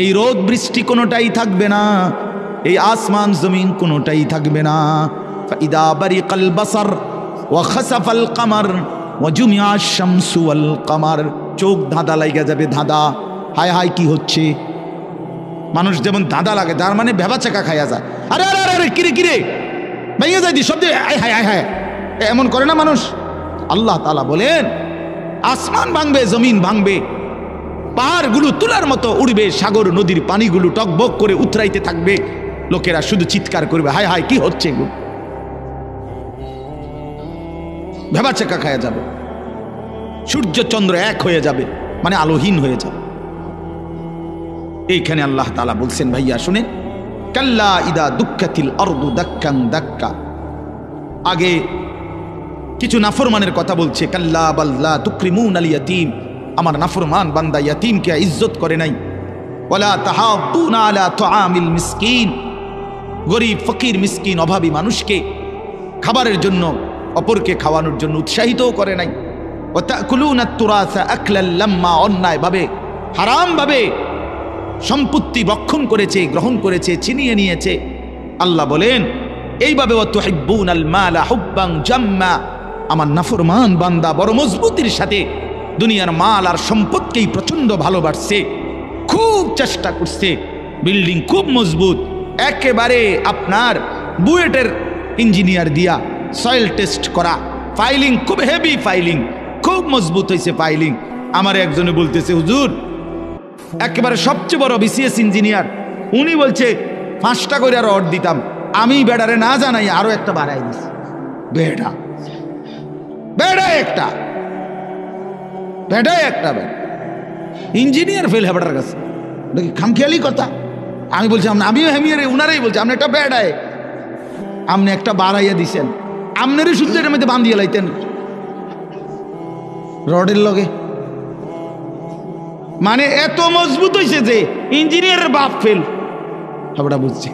এই রোদ বৃষ্টি কোনোটাই থাকবে না, এই আসমান জমিন কোনোটাই থাকবে না। ফাইদা বারিকাল বাসার ওয়া খাসাফাল কামার, ওয়াজুমিয়া শামসু ওয়াল কামার, চোখ ধাঁধা লাগা যাবে, ধাঁধা। হায় হায় কি হচ্ছে, মানুষ যেমন ধাঁধা লাগে তার মানে ভেবা চাকা খাইয়া যায়, আরে আরে আরে কিরে কিরে ভেঙে যায় দি শব্দে, হায় হায় হায় হায়, এমন করে না মানুষ। আল্লাহ তাআলা বলেন আসমান ভাঙবে, জমিন ভাঙবে, পাহাড়গুলো তুলার মতো উড়বে, সাগর নদীর পানিগুলো টকবক করে উতরাইতে থাকবে, লোকেরা শুধু চিৎকার করবে হায় হায় কি হচ্ছে এগুলো, ভেবা চাকা খাইয়া যাবে, সূর্য চন্দ্র এক হয়ে যাবে, মানে আলোহীন হয়ে যাবে। এইখানে আল্লাহ তাআলা বলছেন ভাইয়া শুনেন, কাল্লা ইদা দুক্কাতিল আরদু দাক্কান দাক্কা। আগে কিছু নাফরমানের কথা বলছে, কাল্লা বাল্লা তুকরিমুনাল ইয়াতীম, আমার নাফরমান বান্দা ইয়াতীমকে ইজ্জত করে নাই। ওয়ালা তাহাদ্দুনা আলা তুআমিল মিসকিন, গরীব ফকির মিসকিন অভাবী মানুষকে খাবারের জন্য, অপরকে খাওয়ানোর জন্য উৎসাহিতও করে নাই। ওয়া তাকুলুনাত তুরাসা আকলাল লাম্মা, অন্যায়ভাবে হারামভাবে সম্পত্তি ভক্ষণ করেছে, গ্রহণ করেছে, ছিনিয়ে নিয়েছে। আল্লাহ বলেন এইভাবে ওয়া তুহিব্বুনাল মালা হুব্বান জাম্মা, আমার নাফরমান বান্দা বড় মজবুতির সাথে দুনিয়ার মাল আর সম্পদকেই প্রচন্ড ভালোবাসছে, খুব চেষ্টা করছে, বিল্ডিং খুব মজবুত, একেবারে আপনার বুয়েটের ইঞ্জিনিয়ার দিয়া সয়েল টেস্ট করা, ফাইলিং খুব হেভি, ফাইলিং খুব মজবুত হয়েছে ফাইলিং। আমার একজনে বলতেছে হুজুর একেবারে সবচেয়ে বড় বিসিএস ইঞ্জিনিয়ার, উনি বলছে 5টা করে রড দিতাম, আমি বেড়ারে না জানাই আরো একটা বাড়াই দিছি। বেড়া বেড়া একটা বেড়া একটা বেড়া ইঞ্জিনিয়ার ফেল হেবাটার কাছে খামখেয়ালি কথা। আমি বলছি আমিও হেমিয়ারে, উনারাই বলছে আপনি একটা বেড়ায়, আপনি একটা বাড়াইয়া দিছেন, আপনারই সূর্যের মধ্যে বান্ধিয়ে লাইতেন রডের লগে, মানে এত মজবুত হয়েছে যে ইঞ্জিনিয়ারের বাপ ফেল। আমরা বুঝছি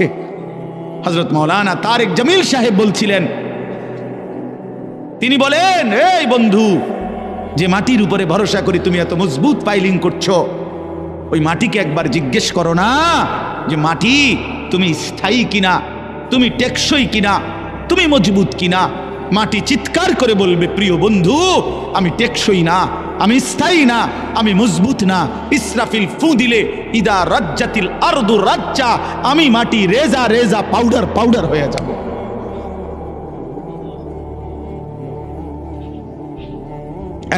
হযরত মাওলানা তারেক জামিল সাহেব বলছিলেন, তিনি বলেন এই বন্ধু, যে মাটির উপরে ভরসা করে তুমি এত মজবুত ফাইলিং করছো, ওই মাটিকে একবার জিজ্ঞেস করো না যে মাটি তুমি স্থায়ী কিনা, তুমি টেকসই কিনা, তুমি মজবুত কিনা। মাটি চিৎকার করে বলবে প্রিয় বন্ধু আমি টেকসই না, আমি স্থায়ী না, আমি মজবুত না। ইসরাফিল ফু দিলে ইদা রাজ্জাতিল আরদু রাজ্জা, আমি মাটি রেজা রেজা পাউডার পাউডার হয়ে যাব।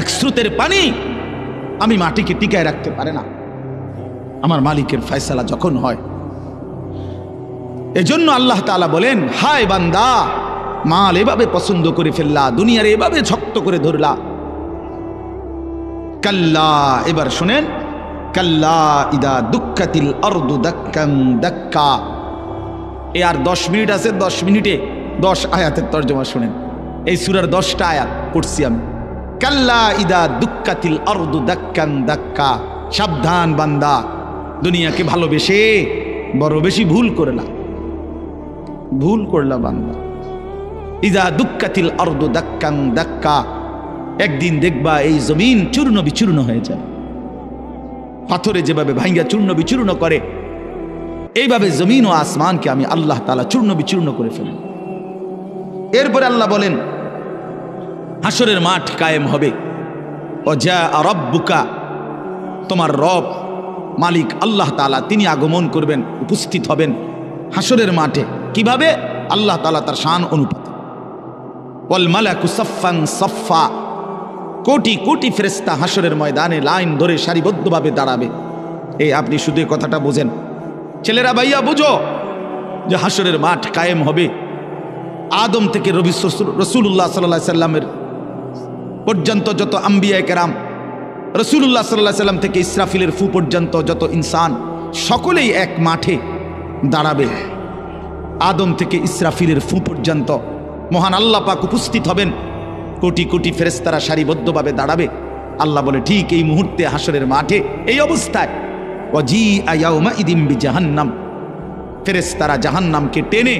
এক স্রোতের পানি আমি মাটিকে টিকায় রাখতে পারে না, আমার মালিকের ফয়সালা যখন হয়। এজন্য আল্লাহ তাআলা বলেন হায় বান্দা, মাল এভাবে পছন্দ করে ফেললা, দুনিয়ার এভাবে শক্ত করে ধরলা। কাল্লা, এবার শুনেন, কাল্লা ইদা দুক্কাতিল আরদু দাক্কান দাক্কা। এ আর 10 মিনিট আছে, 10 মিনিটে 10 আয়াতের তরজমা শুনেন। এই সূরার 10টা আয়াত পড়ছি আমি। কাল্লা ইদা দুক্কাতিল আরদু দাক্কান দাক্কা, সাবধান বান্দা, দুনিয়াকে ভালোবেসে বড় বেশি ভুল করলা, ভুল করলা বান্দা। ইদা দুক্কাতিল আরদু দাক্কান দাক্কা, একদিন দেখবা এই জমিন চূর্ণ বিচূর্ণ হয়ে যায়। পাথরে যেভাবে ভাঙ্গা চূর্ণ বিচূর্ণ করে, এইভাবে জমিন ও আসমানকে আমি আল্লাহ তাআলা চূর্ণ বিচূর্ণ করে ফেলি। এরপরে আল্লাহ বলেন হাসরের মাঠ কায়েম হবে। ওয়াজা রাব্বুকা, তোমার রব মালিক আল্লাহ তাআলা তিনি আগমন করবেন, উপস্থিত হবেন হাসরের মাঠে। কিভাবে? আল্লাহ তাআলা তার শান অনুপাতে। ওয়াল মালাকু সাফফান সাফফা, কোটি কোটি ফেরেশতা হাসরের ময়দানে লাইন ধরে সারিবদ্ধভাবে দাঁড়াবে। এই আপনি শুধু এই কথাটা বোঝেন, ছেলেরা ভাইয়া বুঝো যে হাসরের মাঠ কায়েম হবে। আদম থেকে রাসূলুল্লাহ সাল্লাল্লাহু আলাইহি সাল্লামের পর্যন্ত যত আম্বিয়া কেরাম, রাসূলুল্লাহ সাল্লাল্লাহু আলাইহি সাল্লাম থেকে ইসরাফিলের ফু পর্যন্ত যত ইনসান, সকলেই এক মাঠে দাঁড়াবে। আদম থেকে ইসরাফিলের ফু পর্যন্ত মহান আল্লাহ পাক উপস্থিত হবেন, কোটি কোটি ফেরেশতারা সারিবদ্ধভাবে দাঁড়াবে। আল্লাহ বলে ঠিক এই মুহূর্তে হাসরের মাঠে এই অবস্থায় ওয়াজিআ ইয়াউমাইদিন বিজাহান্নাম, ফেরেশতারা জাহান্নামকে টেনে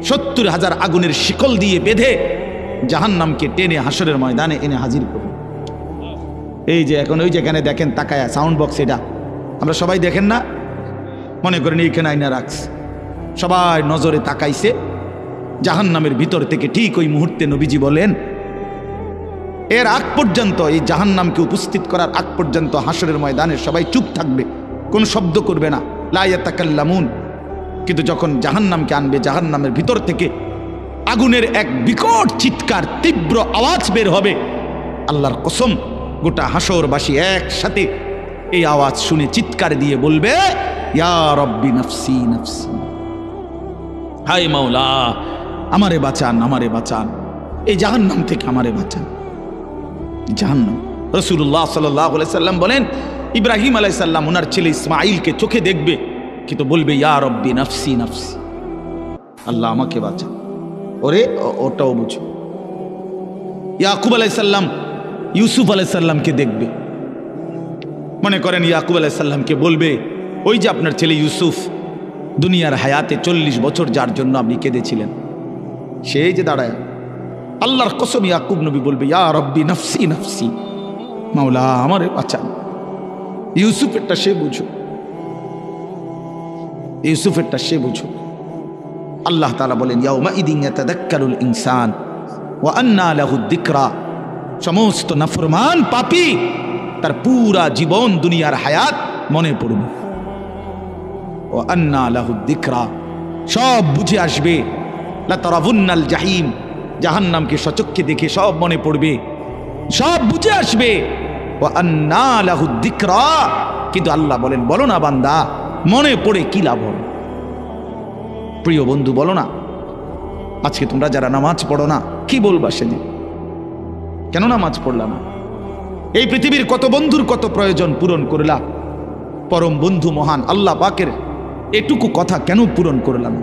70,000 আগুনের শিকল দিয়ে বেঁধে জাহান্নামকে টেনে হাসরের ময়দানে এনে হাজির করবে। এই যে এখন ওই যেখানে দেখেন তাকায়া সাউন্ড বক্স, এটা আমরা সবাই দেখেন না, মনে করেন এইখানে আইনা রাখছে, সবাই নজরে তাকাইছে। জাহান্নামের ভিতর থেকে ঠিক ওই মুহূর্তে নবীজি বলেন এর আগ পর্যন্ত, এই জাহান্নামকে উপস্থিত করার আগ পর্যন্ত হাসরের ময়দানে সবাই চুপ থাকবে, কোনো শব্দ করবে না, লা ইয়াতাকাল্লামুন। কিন্তু যখন জাহান্নামকে আনবে, জাহান্নামের ভিতর থেকে আগুনের এক বিকট চিৎকার, তীব্র আওয়াজ বের হবে। আল্লাহর কসম, গোটা হাসরবাসী একসাথে এই আওয়াজ শুনে চিৎকার দিয়ে বলবে, ইয়া রব্বি নাফসি নাফসি, হায় মাওলা আমারে বাঁচান, আমারে বাঁচান, এই জাহান্নাম থেকে আমারে বাঁচান। জাহান্নাম, রাসূলুল্লাহ সাল্লাল্লাহু আলাইহি সাল্লাম বলেন, ইব্রাহিম আলাইহিস সালাম ওনার ছেলে ইসমাঈলকে চোখে দেখবে, কিন্তু বলবে ইয়া রব্বি নাফসি নাফসি, আল্লাহ আমাকে বাঁচান। ওরে ওটাও বুঝো। ইয়াকুব আলাইহিস সালাম ইউসুফ আলাইহিস সালামকে দেখবে, মনে করেন ইয়াকুব আলাইহিস সালামকে বলবে, ওই যে আপনার ছেলে ইউসুফ দুনিয়ার হায়াতে 40 বছর যার জন্য আপনি কেঁদেছিলেন, সেই যে দাঁড়ায়। আল্লাহর কসম, ইয়াকুব নবী বলবে ইয়া রব্বি নাফসি নাফসি, মাওলা আমারে বাঁচান। ইউসুফেরটা সে বুঝো, ইউসুফেরটা সে বুঝো। আল্লাহ তাআলা বলেন, ইয়াউমা ইদিন ইয়াতাযাক্কারুল ইনসান ওয়া আন্না লাহুদ যিকরা, সমস্ত নাফরমান পাপী তার পুরা জীবন দুনিয়ার হায়াত মনে পড়বে। ওয়া আন্না লাহুদ যিকরা, সব বুঝে আসবে। লা তারাবুন্নাল জাহিম, জাহান্নামকে সচক্ষে দেখে সব মনে পড়বে, সব বুঝে আসবে। ওয়া আন্না লাহুদ যিকরা, কিন্তু আল্লাহ বলেন, বলো না বান্দা, মনে পড়ে কি লাভ হবে? প্রিয় বন্ধু, বলো না, আজকে তোমরা যারা নামাজ পড়ো না, কি বলবা সেদিন? কেন নামাজ পড়লা না? এই পৃথিবীর কত বন্ধুর কত প্রয়োজন পূরণ করলা, পরম বন্ধু মহান আল্লাহ পাকের এটুকু কথা কেন পূরণ করলাম?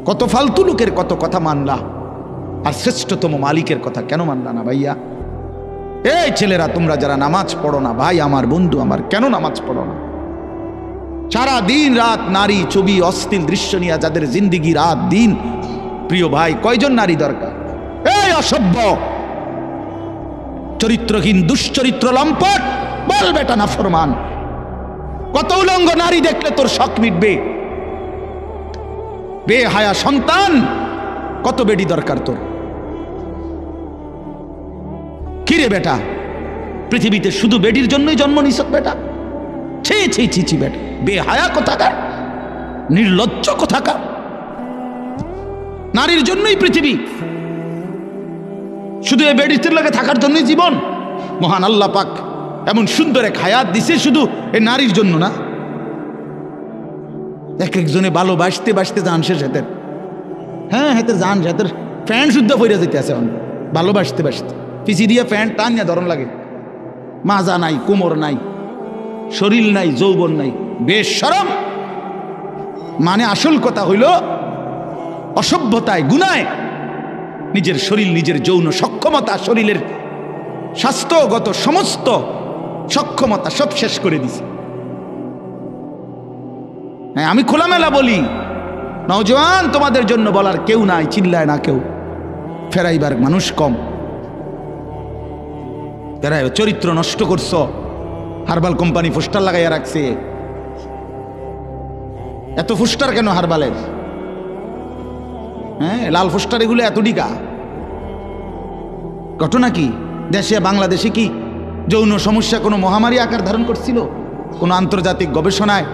কত ফালতু লোকের কত কথা মানলা, আর শ্রেষ্ঠতম মালিকের কথা কেন মানলা না ভাইয়া? এই ছেলেরা, তোমরা যারা নামাজ পড়ো না, ভাই আমার, বন্ধু আমার, কেন নামাজ পড়ো না? সারা দিন রাত নারী ছবি, অশ্লীল দৃশ্য নিয়ে যাদের জিন্দিগি রাত দিন, প্রিয় ভাই, কয়জন নারী দরকার? এই অসভ্য, চরিত্রহীন, দুশ্চরিত্র, লম্পট, বল বেটা নাফরমান, কত উলঙ্গ নারী দেখলে তোর শখ মিটবে? বেহায়া সন্তান, কত বেডি দরকার তোর? কিরে বেটা, পৃথিবীতে শুধু বেডির জন্যই জন্ম নিছ বেটা? ছি ছি ছি ছি বেটা, বেহায়া কোথাকার, নির্লজ্জ কোথাকার। নারীর জন্যই পৃথিবী, শুধু এই বেডির লাগে থাকার জন্যই জীবন। মহান আল্লাহ পাক এমন সুন্দর এক হায়াত দিছে শুধু এই নারীর জন্য না। এক একজনে ভালোবাসতে বাসতে জান শেষ হেতের, হ্যাঁ হেতের জান হেতের ফ্যান শুদ্ধ পইরা যেতে আছে ভালোবাসতে বাসতে, পিছি দিয়ে ফ্যান টান নিয়ে ধরন লাগে। মাজা নাই, কোমর নাই, শরীর নাই, যৌবন নাই, বেশ শরম। মানে আসল কথা হইল, অসভ্যতায়, গুনায় নিজের শরীর, নিজের যৌন সক্ষমতা, শরীরের স্বাস্থ্যগত সমস্ত সক্ষমতা সব শেষ করে দিছে। হ্যাঁ, আমি খোলামেলা বলি, নওজোয়ান তোমাদের জন্য বলার কেউ নাই, চিল্লায় না কেউ, ফেরাইবার মানুষ কম। ফেরাই চরিত্র নষ্ট করছো, হারবাল কোম্পানি পোস্টার লাগাইয়া রাখছে। এত পোস্টার কেন হারবালের? হ্যাঁ, লাল পোস্টার এগুলো এত ডিকা। ঘটনা কি? দেশে বাংলাদেশে কি যৌন সমস্যা কোনো মহামারী আকার ধারণ করছিল? কোনো আন্তর্জাতিক গবেষণায়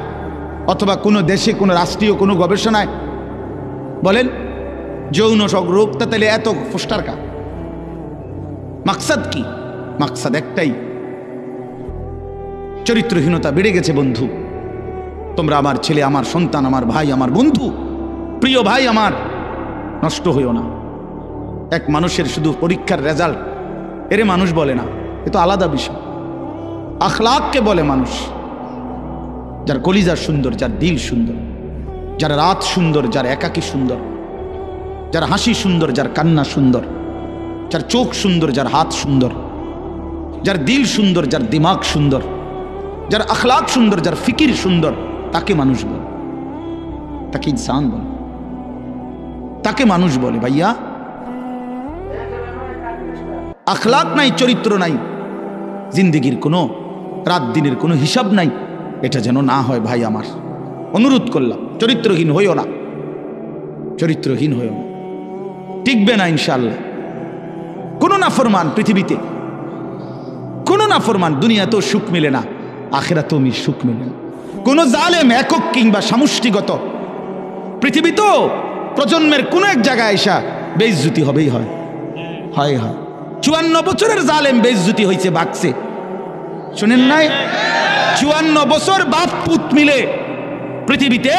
অথবা কোনো দেশে কোনো রাষ্ট্রীয় কোনো গবেষণায় বলেন যৌন রোগটা তাহলে এত পোস্টার কা? মাকসাদ কি? মাকসাদ একটাই, চরিত্রহীনতা বেড়ে গেছে বন্ধু। তোমরা আমার ছেলে, আমার সন্তান, আমার ভাই, আমার বন্ধু, প্রিয় ভাই আমার, নষ্ট হইও না। এক মানুষের শুধু পরীক্ষার রেজাল্ট এরে মানুষ বলে না, এ তো আলাদা বিষয়। আখলাককে বলে মানুষ। যার কলিজা সুন্দর, যার দিল সুন্দর, যার রাত সুন্দর, যার একাকী সুন্দর, যার হাসি সুন্দর, যার কান্না সুন্দর, যার চোখ সুন্দর, যার হাত সুন্দর, যার দিল সুন্দর, যার দিমাগ সুন্দর, যার আখলাক সুন্দর, যার ফিকির সুন্দর, তাকে মানুষ বলে, তাকে ইনসান বলে, তাকে মানুষ বলে। ভাইয়া, আখলাক নাই, চরিত্র নাই, জিন্দেগির কোনো রাত দিনের কোনো হিসাব নাই, এটা যেন না হয় ভাই আমার। অনুরোধ করলাম, চরিত্রহীন হইও না, চরিত্রহীন হইও না, টিকবে না ইনশাআল্লাহ। কোনো নাফরমান পৃথিবীতে, কোনো নাফরমান দুনিয়াতেও সুখ মিলে না, আখিরাতেও সুখ মিলে না। কোনো জালেম একক কিংবা সমষ্টিগত পৃথিবীতেও প্রজন্মের কোনো এক জায়গায় এসা বেইজ্জতি হবেই হয়। 54 বছরের জালেম বেইজ্জতি হয়েছে বাকসে, শুনেন নাই? 54 বছর বাপ পুত মিলে পৃথিবীতে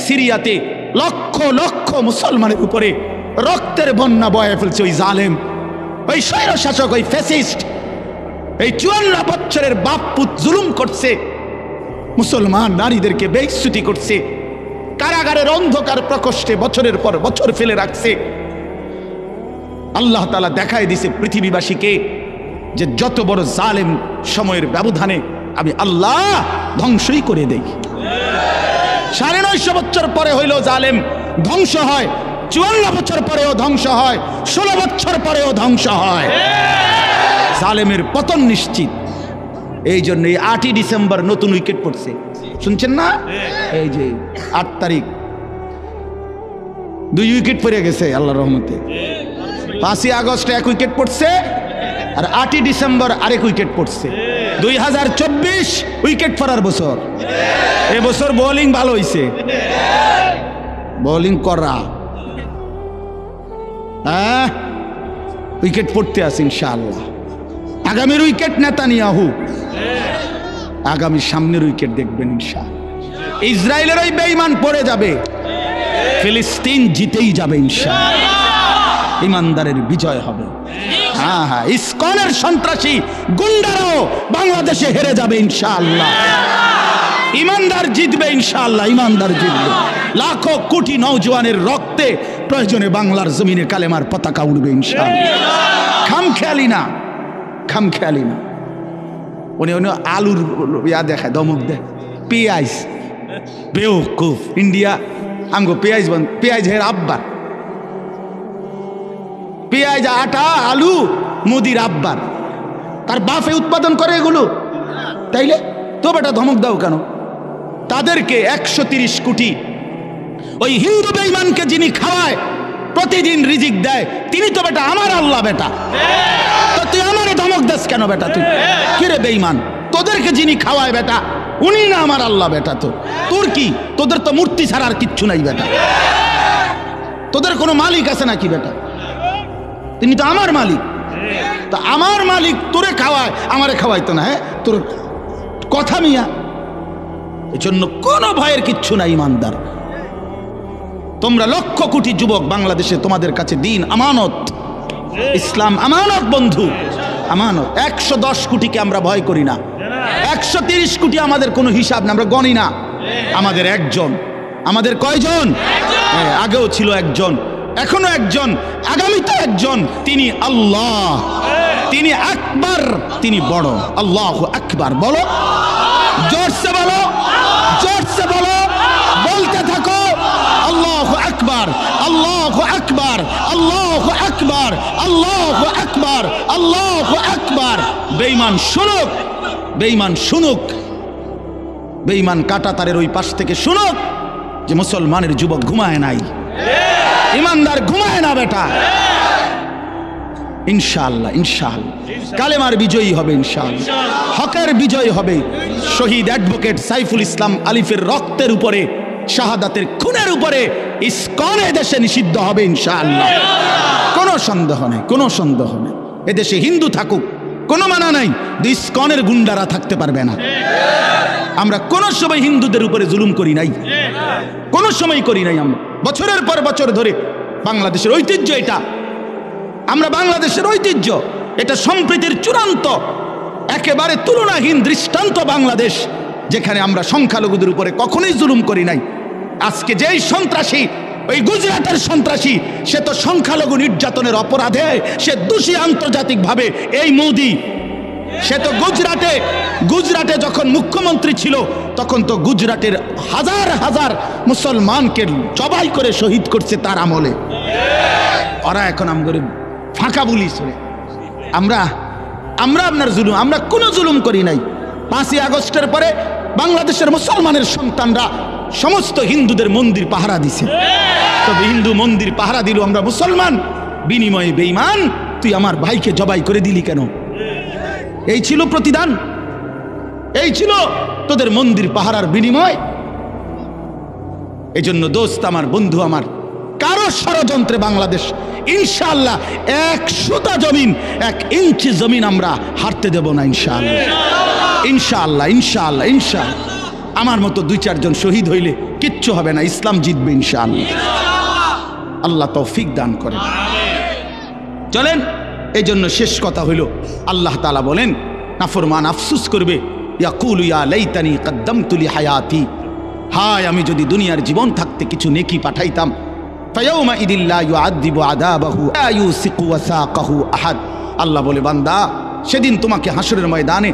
সিরিয়াতে লক্ষ লক্ষ মুসলমানের উপরে রক্তের বন্যা বয়ে ফেলছে ওই জালেম, ওই স্বৈরশাসক, ওই ফ্যাসিস্ট। এই 54 বছরের বাপ পুত জুলুম করছে, মুসলমান নারীদেরকে বেইজ্জতি করছে, কারাগারের অন্ধকার প্রকোষ্ঠে বছরের পর বছর ফেলে রাখছে। আল্লাহ তাআলা দেখায় দিছে পৃথিবীবাসীকে যে যত বড় জালেম সময়ের ব্যবধানে আমি আল্লাহ ধ্বংসই করে দেই। 950 বছর পরে হইল জালেম ধ্বংস হয়, 54 বছর পরেও ধ্বংস হয়, 16 বছর পরেও ধ্বংস হয়। জালেমের পতন নিশ্চিত। এই জন্য 8ই ডিসেম্বর নতুন উইকেট পড়ছে, শুনছেন না? এই যে 8 তারিখ 2 উইকেট পড়ে গেছে আল্লাহর রহমতে। 5ই আগস্ট 1 উইকেট পড়ছে, আর 8ই ডিসেম্বর আরেক উইকেট পড়ছে। 2024 উইকেট পড়ার বছর। এবছর বোলিং ভালো হয়েছে, বোলিং করা, হ্যাঁ উইকেট পড়তে আছে ইনশাআল্লাহ। আগামীর উইকেট নেতানিয়াহু, আগামী সামনের উইকেট দেখবেন ইনশাআল্লাহ। ইসরায়েলের ওই বেঈমান পড়ে যাবে, ফিলিস্তিন জিতেই যাবে ইনশাআল্লাহ। ইমানদারের বিজয় হবে। হ্যাঁ হ্যাঁ, ইসকনের সন্ত্রাসী গুন্ডারাও বাংলাদেশে হেরে যাবে ইনশাআল্লাহ। ইমানদার জিতবে ইনশাআল্লাহ, ইমানদার জিতবে। লাখো কোটি নওজোয়ানের রক্তে প্রয়োজনে বাংলার জমিনে কালেমার পতাকা উড়বে ইনশাআল্লাহ। খামখেয়ালি না, খামখেয়ালি না। উনি আলুর ইয়া দেখায়, দমক দেয়, পেঁয়াজ বেওকুফ। ইন্ডিয়া আমগো পেঁয়াজ বন্ধ, পেঁয়াজ হের আব্বার, পেঁয়াজ আটা আলু মোদির আব্বার, তার বাপে উৎপাদন করে এগুলো, তাইলে তো বেটা ধমক দাও কেন? তাদেরকে 130 কোটি ওই হিন্দু বেঈমানকে যিনি খাওয়ায়, প্রতিদিন রিজিক দেয়, তিনি তো বেটা আমার আল্লাহ বেটা। তো তুই আমারে ধমক দাস কেন বেটা? তুই কিরে বেঈমান? তোদেরকে যিনি খাওয়ায় বেটা উনি না আমার আল্লাহ বেটা? তো তোর কি? তোদের তো মূর্তি ছাড়া আর কিচ্ছু নাই বেটা। তোদের কোনো মালিক আছে নাকি বেটা? তিনি তো আমার মালিক। তা আমার মালিক তোরে খাওয়ায়, আমারে খাওয়াইতো না? হ্যাঁ, তোর কথা মিয়া। এজন্য কোনো ভয়ের কিচ্ছু নাই ইমানদার। তোমরা লক্ষ কোটি যুবক বাংলাদেশে, তোমাদের কাছে দিন আমানত, ইসলাম আমানত বন্ধু, আমানত। 110 কোটিকে আমরা ভয় করি না, 130 কোটি আমাদের কোনো হিসাব না, আমরা গণি না। আমাদের একজন, আমাদের কয়জন? আগেও ছিল একজন, এখনো একজন, আগামীতে একজন, তিনি আল্লাহ, তিনি আকবার, তিনি বড়। আল্লাহু আকবার বলো, জোরসে বলো, জোরসে বলো, বলতে থাকো আল্লাহু আকবার, আল্লাহু আকবার, আল্লাহু আকবার, আল্লাহু আকবার, আল্লাহু আকবার। বেঈমান শুনুক, বেঈমান শুনুক, বেঈমান কাঁটাতারের ওই পাশ থেকে শুনুক যে মুসলমানের যুবক ঘুমায় নাই, ইমানদার ঘুমায় না বেটা। ইনশাআল্লাহ, ইনশাআল্লাহ কালেমার বিজয়ী হবে, ইনশাআল্লাহ হকের বিজয় হবে। শহীদ অ্যাডভোকেট সাইফুল ইসলাম আলিফের রক্তের উপরে, শাহাদাতের খুনের উপরে ইসকন এদেশে নিষিদ্ধ হবে ইনশাআল্লাহ। কোনো সন্দেহ নেই, কোনো সন্দেহ নেই। এদেশে হিন্দু থাকুক, কোনো মানা নাই, ইসকনের গুন্ডারা থাকতে পারবে না। আমরা কোনো সময় হিন্দুদের উপরে জুলুম করি নাই, কোনো সময় করি নাই। আমরা বছরের পর বছর ধরে বাংলাদেশের ঐতিহ্য এটা, আমরা বাংলাদেশের ঐতিহ্য, এটা সম্প্রীতির চূড়ান্ত একেবারে তুলনাহীন দৃষ্টান্ত বাংলাদেশ, যেখানে আমরা সংখ্যালঘুদের উপরে কখনোই জুলুম করি নাই। আজকে যেই সন্ত্রাসী, ওই গুজরাটের সন্ত্রাসী, সে তো সংখ্যালঘু নির্যাতনের অপরাধে সে দোষী আন্তর্জাতিকভাবে। এই মোদি, সে তো গুজরাটে যখন মুখ্যমন্ত্রী ছিল তখন তো গুজরাটের হাজার হাজার মুসলমানকে জবাই করে শহীদ করছে তার আমলে। ওরা এখন আমগরে ফাঁকা বলি শুনে। আমরা আপনার জুলুম, আমরা কোনো জুলুম করি নাই। 5ই আগস্টের পরে বাংলাদেশের মুসলমানের সন্তানরা সমস্ত হিন্দুদের মন্দির পাহারা দিছে। তবে হিন্দু মন্দির পাহারা দিল, আমরা মুসলমান, বিনিময়ে বেঈমান তুই আমার ভাইকে জবাই করে দিলি কেন? এই ছিল প্রতিদান, এই ছিল তোদের মন্দির পাহারার বিনিময়। এই জন্য দোস্ত আমার, বন্ধু আমার, কারো ষড়যন্ত্রে বাংলাদেশ ইনশাআল্লাহ 100টা জমিন, 1 ইঞ্চি জমিন আমরা হারতে দেব না ইনশাআল্লাহ, ইনশাআল্লাহ, ইনশাআল্লাহ, ইনশাআল্লাহ। আমার মতো 2-4 জন শহীদ হইলে কিচ্ছু হবে না, ইসলাম জিতবে ইনশাআল্লাহ। আল্লাহ তৌফিক দান করেন। চলেন, এই জন্য শেষ কথা হইল, আল্লাহ তাআলা বলেন নাফরমান আফসোস করবে, ইয়াকুলু ইয়া লাইতানি কদ্দামতু লি হায়াতি, হায় আমি যদি দুনিয়ার জীবন থাকতে কিছু নেকি পাঠাইতাম। ফায়াউমা ইদিল লা ইউআযিবু আযাবাহু লা ইউসিকু ওয়াসাকাহু আহাদ। আল্লাহ বলে, বান্দা সেদিন তোমাকে হাসরের ময়দানে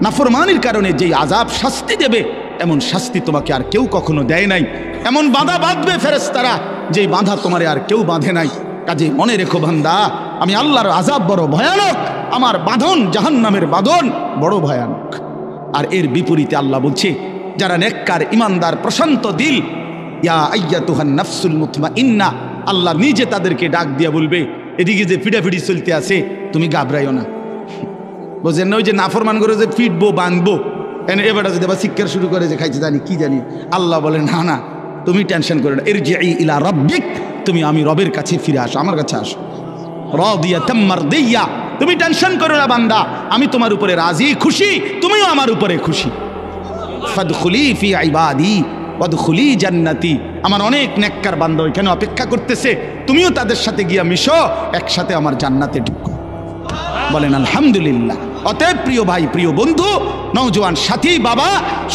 নাফরমানির কারণে যেই আযাব শাস্তি দেবে, এমন শাস্তি তোমাকে আর কেউ কখনো দেয় নাই। এমন বাঁধা বাঁধবে ফেরেশতারা যেই বাঁধা তোমারে আর কেউ বাঁধে নাই। কাজে মনে রেখো বান্দা, আমি আল্লাহর আযাব বড় ভয়ানক, আমার বাঁধন জাহান্নামের বাঁধন বড় ভয়ানক। আর এর বিপরীতে আল্লাহ বলছে, যারা নেককার ইমানদার প্রশান্ত দিল, ইয়া আইয়াতুহান নাফসুল মুতমাইন্না, আল্লাহ নিজে তাদেরকে ডাক দিয়া বলবে, এদিকে যে ফিডাফিডি চলতে আছে তুমি ঘাবড়াইও না। বুঝেন না, ওই যে নাফরমান করে যে ফিটবো বাঁধবো, এবারে যদি আবার শিক্ষা শুরু করে যে খাইছে জানি কি জানি, আল্লাহ বলেন না না, তুমি টেনশন করো না, ইরজিই ইলা রাব্বিক, তুমি আমি রবের কাছে ফিরে আসো, আমার কাছে আসো। রাদিয়াতাম মারদিয়া, তুমি টেনশন করো না বান্দা, আমি তোমার উপরে রাজি খুশি, তুমিও আমার উপরে খুশি। ফাদখুলি ফি ইবাদি ওয়াদখুলি জান্নাতি, আমার অনেক নেককার বান্দা ওইখানে অপেক্ষা করতেছে, তুমিও তাদের সাথে গিয়া মিশো, একসাথে আমার জান্নাতে ঢুকো। বলেন আলহামদুলিল্লাহ। অতএব প্রিয় ভাই, প্রিয় বন্ধু, নওজোয়ান সাথী, বাবা,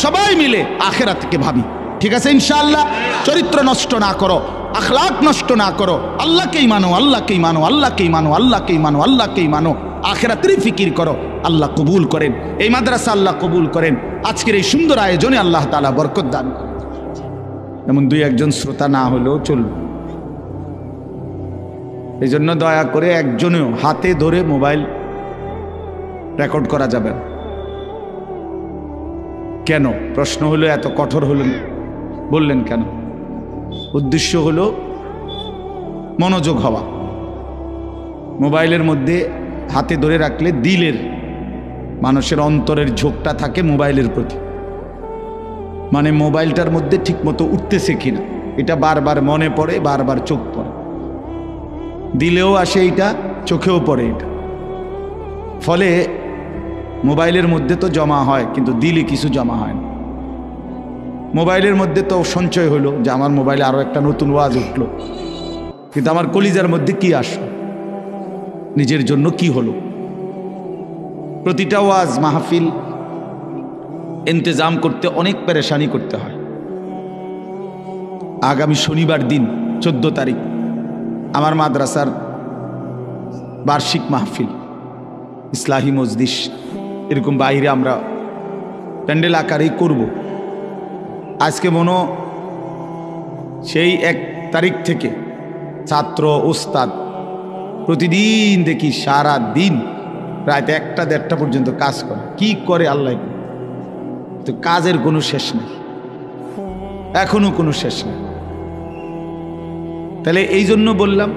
সবাই মিলে আখিরাতকে ভাবি, ঠিক আছে ইনশাআল্লাহ। চরিত্র নষ্ট না করো, আখলাক নষ্ট না করো, আল্লাহকেই মানো, আল্লাহকেই মানো, আল্লাহকেই মানো, আল্লাহকেই মানো, আল্লাহকেই মানো, আখিরাতের ফিকির করো, আল্লাহ কবুল করেন। এই মাদ্রাসা আল্লাহ কবুল করেন। আজকের এই সুন্দর আয়োজনে আল্লাহ তাআলা বরকত দান করেন। এমন 2-1 জন শ্রোতা না হলেও চলবে। এই জন্য দয়া করে একজনেও হাতে ধরে মোবাইল রেকর্ড করা যাবে না। কেন? প্রশ্ন হলো, এত কঠোর হলেন বললেন কেন? উদ্দেশ্য হলো মনোযোগ হওয়া। মোবাইলের মধ্যে হাতে ধরে রাখলে দিলের, মানুষের অন্তরের ঝোঁকটা থাকে মোবাইলের প্রতি, মানে মোবাইলটার মধ্যে ঠিকমতো উঠতেছে কিনা এটা বারবার মনে পড়ে, বারবার চোখ পড়ে, দিলেও আসে এটা, চোখেও পড়ে এটা। ফলে মোবাইলের মধ্যে তো জমা হয়, কিন্তু দিলে কিছু জমা হয় না। মোবাইলের মধ্যে তো সঞ্চয় হলো যে আমার মোবাইলে আরও একটা নতুন ওয়াজ উঠলো, কিন্তু আমার কলিজার মধ্যে কি আসলো, নিজের জন্য কি হলো? প্রতিটা ওয়াজ মাহফিল ইন্তজাম করতে অনেক পেরেশানি করতে হয়। আগামী শনিবার দিন 14 তারিখ আমার মাদ্রাসার বার্ষিক মাহফিল, ইসলাহি মজলিস, এরকম বাইরে আমরা প্যান্ডেল আকারেই করব। আজকে মনে সেই 1 তারিখ থেকে ছাত্র ওস্তাদ প্রতিদিন দেখি সারা দিন রাত 1টা-1:30 পর্যন্ত কাজ করে। কি করে আল্লাহ, তো কাজের কোনো শেষ নেই, এখনো কোনো শেষ নেই। তাহলে এই জন্য বললাম,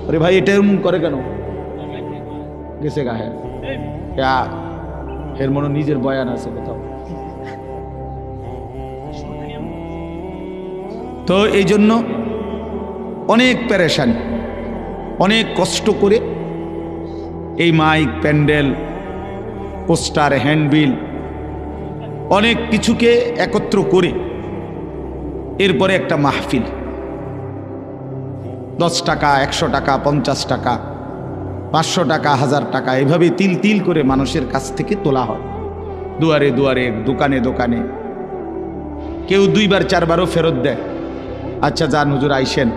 আরে ভাই এটা এরকম করে কেন গেছে গায়ে, এর মনে নিজের বয়ান আছে কোথাও। তো এই জন্য অনেক পেরেশানি, অনেক কষ্ট করে এই মাইক, প্যান্ডেল, পোস্টার, হ্যান্ডবিল অনেক কিছুকে একত্র করে এরপরে একটা মাহফিল 10 টাকা, 100 টাকা, 50 টাকা, 500 টাকা, 1000 টাকা, এভাবে তিল তিল করে মানুষের কাছ থেকে তোলা হয়। দুয়ারে দুয়ারে, দোকানে দোকানে, কেউ 2বার 4বারও ফেরত দেয়। আচ্ছা যান হুজুর আইসেন,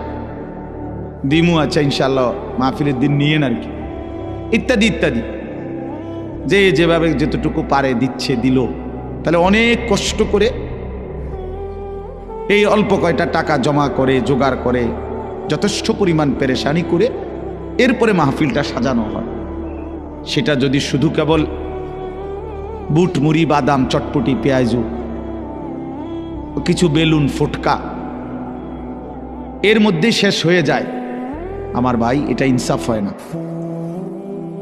দিমু, আচ্ছা ইনশাল্লাহ মাহফিলের দিন নিয়েন আর কি, ইত্যাদি ইত্যাদি। যে যেভাবে যতটুকু পারে দিচ্ছে, দিল। তাহলে অনেক কষ্ট করে এই অল্প কয়টা টাকা জমা করে, জোগাড় করে, যথেষ্ট পরিমাণ পেরেশানি করে এরপরে মাহফিলটা সাজানো হয়। সেটা যদি শুধু কেবল বুট, মুড়ি, বাদাম, চটপটি, পেঁয়াজু, কিছু বেলুন, ফোটকা এর মধ্যে শেষ হয়ে যায়, আমার ভাই এটা ইনসাফ হয় না।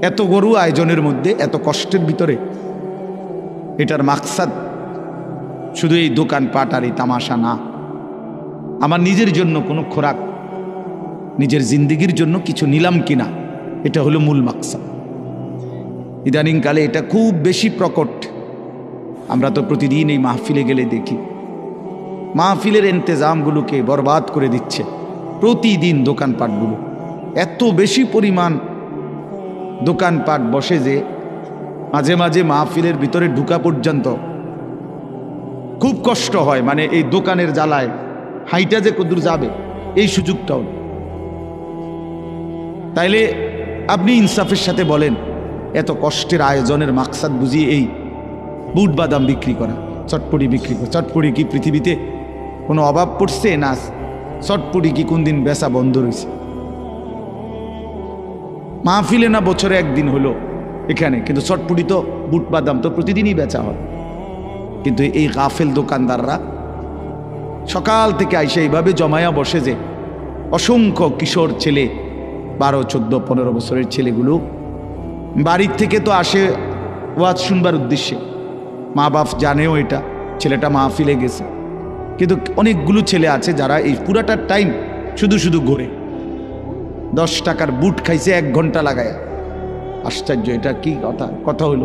এত গরু আয়োজনের মধ্যে এত কষ্টের ভিতরে এটার মাকসাদ শুধু এই দোকানপাট আর এই তামাশা না, আমার নিজের জন্য কোনো খোরাক, নিজের জিন্দিগির জন্য কিছু নিলাম কিনা, এটা হলো মূল মাকসাদ। ইদানিংকালে এটা খুব বেশি প্রকট। আমরা তো প্রতিদিন এই মাহফিলে গেলে দেখি মাহফিলের ইন্তেজামগুলোকে বরবাদ করে দিচ্ছে প্রতিদিন দোকানপাটগুলো। এত বেশি পরিমাণ দোকানপাট বসে যে মাঝে মাঝে মাহফিলের ভিতরে ঢুকা পর্যন্ত খুব কষ্ট হয়। মানে এই দোকানের জ্বালায় হাইটা যে কদূর যাবে এই সুযোগটাও। তাইলে আপনি ইনসাফের সাথে বলেন, এত কষ্টের আয়োজনের মাকসাদ বুঝিয়ে এই বুট বাদাম বিক্রি করা, চটপটি বিক্রি করা? চটপটি কি পৃথিবীতে কোনো অভাব পড়ছে? না, চটপটি কি কোন দিন বেচা বন্ধ রয়েছে? মাহফিলে না বছরে একদিন হলো এখানে, কিন্তু চটপটি তো বুট বাদাম তো প্রতিদিনই বেচা হয়। কিন্তু এই গাফেল দোকানদাররা সকাল থেকে আইসে এইভাবে জমায়া বসে যে অসংখ্য কিশোর ছেলে, 12, 14, 15 বছরের ছেলেগুলো বাড়ির থেকে তো আসে ওয়াজ শুনবার উদ্দেশ্যে। মা বাপ জানেও এটা, ছেলেটা মাহফিলে গেছে, কিন্তু অনেকগুলো ছেলে আছে যারা এই পুরাটা টাইম শুধু শুধু ঘোরে। 10 টাকার বুট খাইছে 1 ঘন্টা লাগায়া। আশ্চর্য, এটা কি কথা হইল?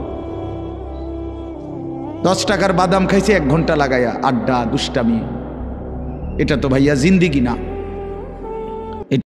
10 টাকার বাদাম খাইছে 1 ঘন্টা লাগায়া, আড্ডা দুষ্টামি। এটা তো ভাইয়া জিন্দিগি না।